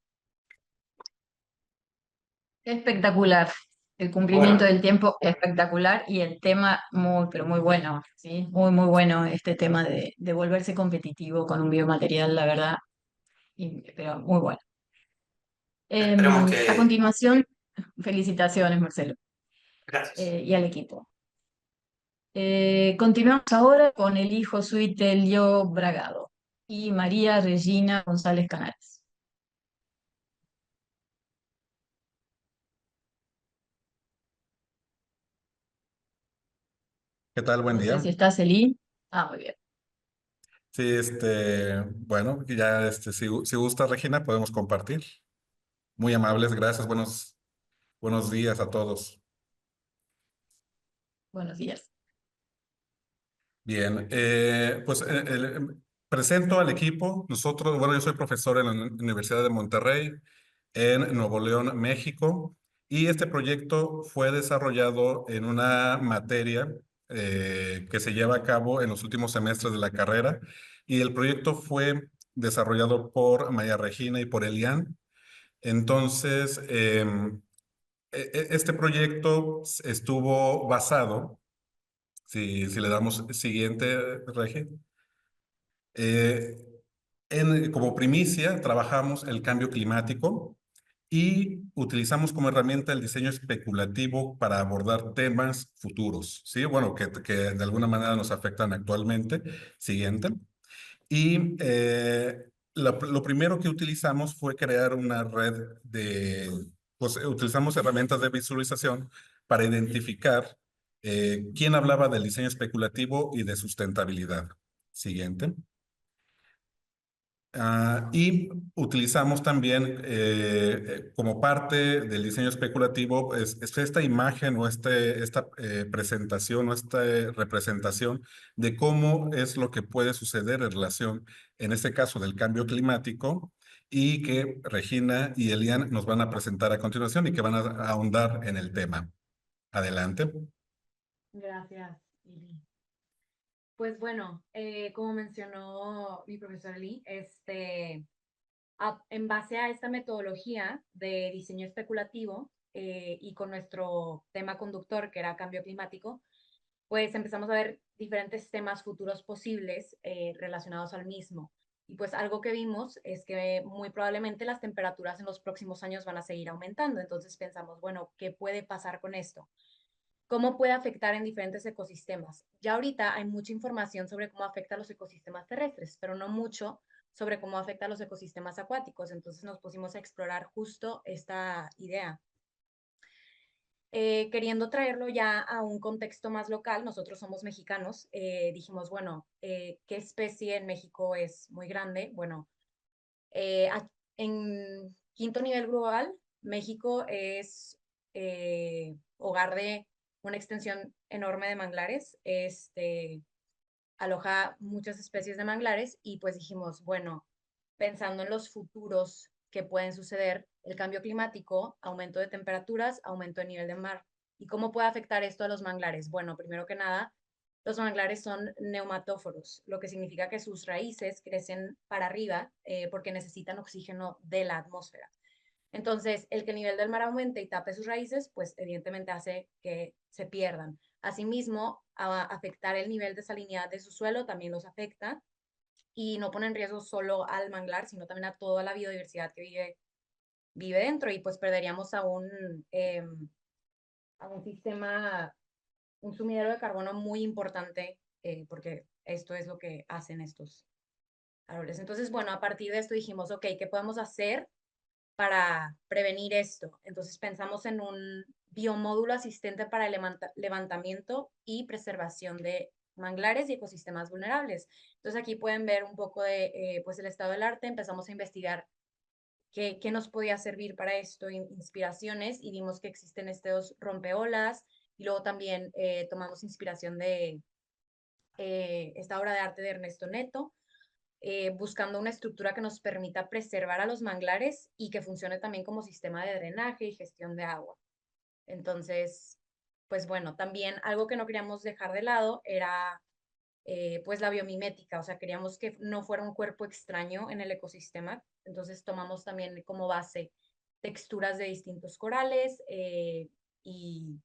Espectacular. El cumplimiento Bueno, del tiempo espectacular y el tema muy, pero muy bueno, ¿sí? Muy, muy bueno este tema de volverse competitivo con un biomaterial, la verdad, pero muy bueno. esperemos A que... continuación, felicitaciones, Marcelo, Gracias. y al equipo. Continuamos ahora con el hijo Suitelio Bragado y María Regina González Canales. ¿Qué tal? Buen No sé día. si estás, Eli. Ah, muy bien. Sí, bueno, ya, si gusta, Regina, podemos compartir. Muy amables, gracias. Buenos días a todos. Buenos días. Bien, pues presento al equipo. Bueno, yo soy profesor en la Universidad de Monterrey, en Nuevo León, México, y este proyecto fue desarrollado en una materia que se lleva a cabo en los últimos semestres de la carrera, y el proyecto fue desarrollado por María Regina y por Elian. Entonces, este proyecto estuvo basado, si le damos siguiente, Regi. Eh, como primicia, trabajamos el cambio climático y utilizamos como herramienta el diseño especulativo para abordar temas futuros, ¿sí? Bueno, que de alguna manera nos afectan actualmente. Siguiente. Y lo primero que utilizamos fue crear una red pues utilizamos herramientas de visualización para identificar quién hablaba del diseño especulativo y de sustentabilidad. Siguiente. Y utilizamos también como parte del diseño especulativo es esta imagen o esta presentación o esta representación de cómo es lo que puede suceder en relación, en este caso, del cambio climático, y que Regina y Elian nos van a presentar a continuación y que van a ahondar en el tema. Adelante. Gracias, Ili. Pues bueno, como mencionó mi profesor Eli, en base a esta metodología de diseño especulativo y con nuestro tema conductor, que era cambio climático, pues empezamos a ver diferentes temas futuros posibles relacionados al mismo. Y pues algo que vimos es que muy probablemente las temperaturas en los próximos años van a seguir aumentando. Entonces pensamos, bueno, ¿qué puede pasar con esto? ¿Cómo puede afectar en diferentes ecosistemas? Ya ahorita hay mucha información sobre cómo afecta a los ecosistemas terrestres, pero no mucho sobre cómo afecta a los ecosistemas acuáticos. Entonces nos pusimos a explorar justo esta idea. Queriendo traerlo ya a un contexto más local, nosotros somos mexicanos, dijimos, bueno, ¿qué especie en México es muy grande? Bueno, en quinto nivel global, México es hogar de una extensión enorme de manglares, aloja muchas especies de manglares y pues dijimos, bueno, pensando en los futuros que pueden suceder, el cambio climático, aumento de temperaturas, aumento de nivel de mar. ¿Y cómo puede afectar esto a los manglares? Bueno, primero que nada, los manglares son neumatóforos, lo que significa que sus raíces crecen para arriba porque necesitan oxígeno de la atmósfera. Entonces, el que el nivel del mar aumente y tape sus raíces, pues evidentemente hace que se pierdan. Asimismo, a afectar el nivel de salinidad de su suelo también los afecta y no pone en riesgo solo al manglar, sino también a toda la biodiversidad que vive vive dentro y pues perderíamos a un sistema, un sumidero de carbono muy importante, porque esto es lo que hacen estos árboles. Entonces, bueno, a partir de esto dijimos, ok, ¿qué podemos hacer para prevenir esto? Entonces pensamos en un biomódulo asistente para el levantamiento y preservación de manglares y ecosistemas vulnerables. Entonces aquí pueden ver un poco de pues el estado del arte. Empezamos a investigar qué nos podía servir para esto, inspiraciones, y vimos que existen estos rompeolas, y luego también tomamos inspiración de esta obra de arte de Ernesto Neto, buscando una estructura que nos permita preservar a los manglares y que funcione también como sistema de drenaje y gestión de agua. Entonces, pues bueno, también algo que no queríamos dejar de lado era pues la biomimética, o sea, queríamos que no fuera un cuerpo extraño en el ecosistema. Entonces tomamos también como base texturas de distintos corales y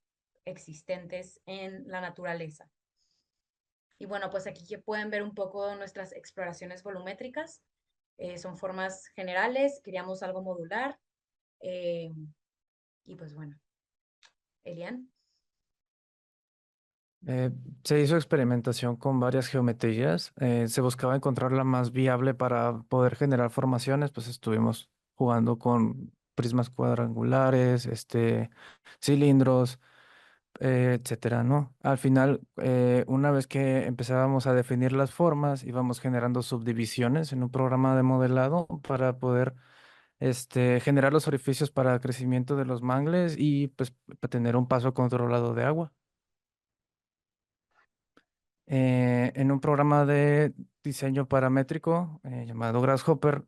existentes en la naturaleza. Y bueno, pues aquí que pueden ver un poco nuestras exploraciones volumétricas. Son formas generales, queríamos algo modular. Y pues bueno, Elian. Se hizo experimentación con varias geometrías. Se buscaba encontrar la más viable para poder generar formaciones. Pues estuvimos jugando con prismas cuadrangulares, cilindros, etcétera, ¿no? Al final, una vez que empezábamos a definir las formas, íbamos generando subdivisiones en un programa de modelado para poder generar los orificios para crecimiento de los mangles y pues para tener un paso controlado de agua. En un programa de diseño paramétrico llamado Grasshopper,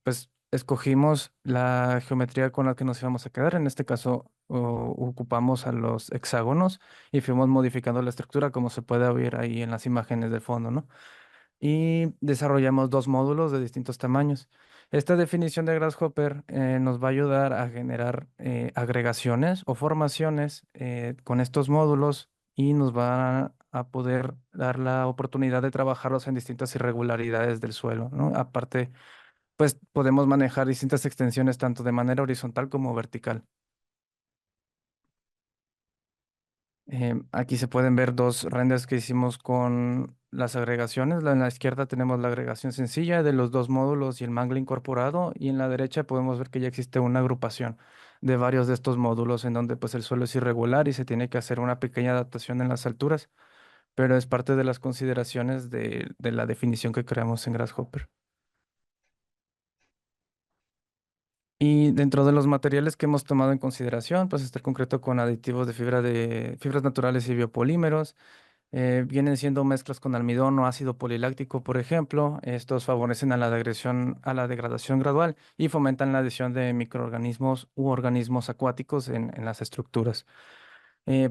pues escogimos la geometría con la que nos íbamos a quedar. En este caso, ocupamos a los hexágonos y fuimos modificando la estructura como se puede ver ahí en las imágenes del fondo, ¿no? Y desarrollamos dos módulos de distintos tamaños. Esta definición de Grasshopper nos va a ayudar a generar agregaciones o formaciones con estos módulos y nos va a poder dar la oportunidad de trabajarlos en distintas irregularidades del suelo, ¿no? Aparte, pues podemos manejar distintas extensiones tanto de manera horizontal como vertical. Aquí se pueden ver dos renders que hicimos con las agregaciones. En la izquierda tenemos la agregación sencilla de los dos módulos y el mangle incorporado, y en la derecha podemos ver que ya existe una agrupación de varios de estos módulos en donde pues el suelo es irregular y se tiene que hacer una pequeña adaptación en las alturas, pero es parte de las consideraciones de la definición que creamos en Grasshopper. Y dentro de los materiales que hemos tomado en consideración, pues está el concreto con aditivos de fibras naturales y biopolímeros. Vienen siendo mezclas con almidón o ácido poliláctico, por ejemplo. Estos favorecen a la degradación gradual y fomentan la adhesión de microorganismos u organismos acuáticos en las estructuras.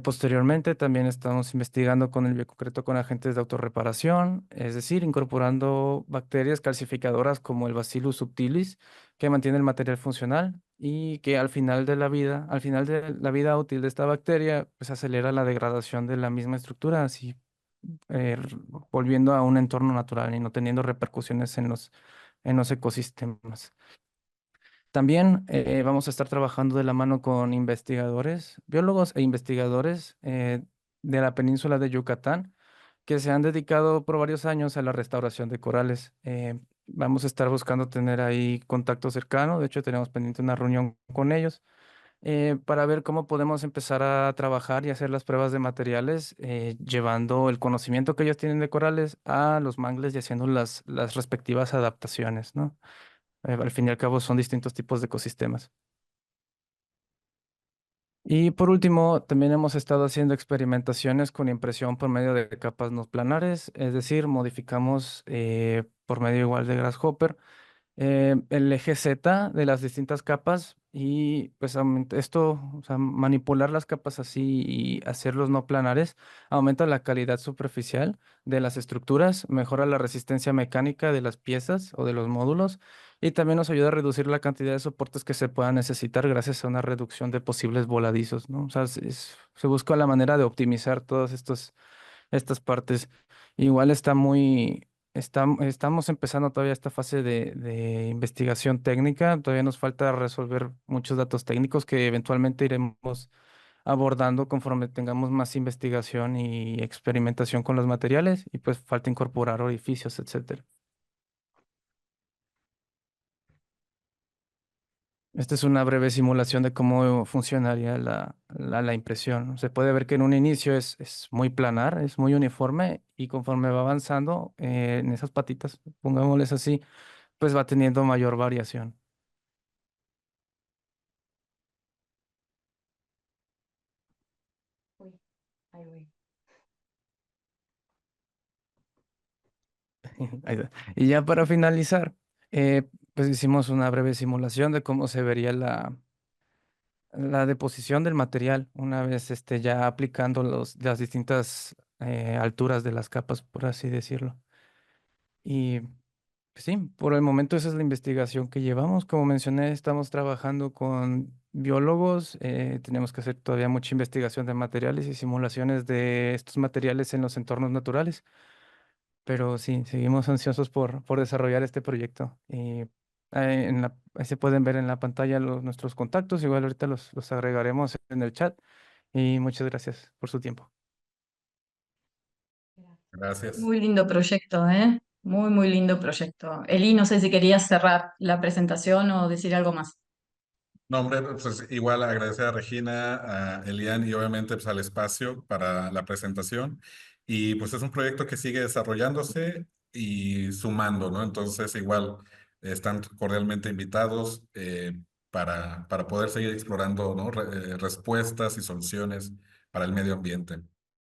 Posteriormente, también estamos investigando con el bioconcreto con agentes de autorreparación, es decir, incorporando bacterias calcificadoras como el Bacillus subtilis, que mantiene el material funcional y que al final de la vida útil de esta bacteria, pues acelera la degradación de la misma estructura, así volviendo a un entorno natural y no teniendo repercusiones en los ecosistemas. También vamos a estar trabajando de la mano con investigadores, biólogos e investigadores de la península de Yucatán, que se han dedicado por varios años a la restauración de corales. Vamos a estar buscando tener ahí contacto cercano. De hecho, tenemos pendiente una reunión con ellos para ver cómo podemos empezar a trabajar y hacer las pruebas de materiales, llevando el conocimiento que ellos tienen de corales a los mangles y haciendo las respectivas adaptaciones, ¿no? Al fin y al cabo son distintos tipos de ecosistemas. Y por último, también hemos estado haciendo experimentaciones con impresión por medio de capas no planares, es decir, modificamos por medio igual de Grasshopper el eje Z de las distintas capas y pues esto, o sea, manipular las capas así y hacerlos no planares aumenta la calidad superficial de las estructuras, mejora la resistencia mecánica de las piezas o de los módulos y también nos ayuda a reducir la cantidad de soportes que se puedan necesitar gracias a una reducción de posibles voladizos, ¿no? O sea, se busca la manera de optimizar todas estas partes. Igual está muy Estamos empezando todavía esta fase de investigación técnica. Todavía nos falta resolver muchos datos técnicos que eventualmente iremos abordando conforme tengamos más investigación y experimentación con los materiales y pues falta incorporar orificios, etcétera. Esta es una breve simulación de cómo funcionaría la impresión. Se puede ver que en un inicio es muy planar, es muy uniforme y conforme va avanzando en esas patitas, pongámosles así, pues va teniendo mayor variación. Uy, ahí voy. Ahí está. Y ya para finalizar, pues hicimos una breve simulación de cómo se vería la deposición del material una vez ya aplicando las distintas alturas de las capas, por así decirlo. Y pues sí, por el momento esa es la investigación que llevamos. Como mencioné, estamos trabajando con biólogos, tenemos que hacer todavía mucha investigación de materiales y simulaciones de estos materiales en los entornos naturales. Pero sí, seguimos ansiosos por desarrollar este proyecto. Y ahí se pueden ver en la pantalla nuestros contactos, igual ahorita los agregaremos en el chat. Y muchas gracias por su tiempo. Gracias. Muy lindo proyecto, ¿eh? Muy, muy lindo proyecto. Eli, no sé si querías cerrar la presentación o decir algo más. No, hombre, pues igual agradecer a Regina, a Elian y obviamente pues, al espacio para la presentación. Y pues es un proyecto que sigue desarrollándose y sumando, ¿no? Entonces igual están cordialmente invitados para poder seguir explorando, ¿no? Respuestas y soluciones para el medio ambiente.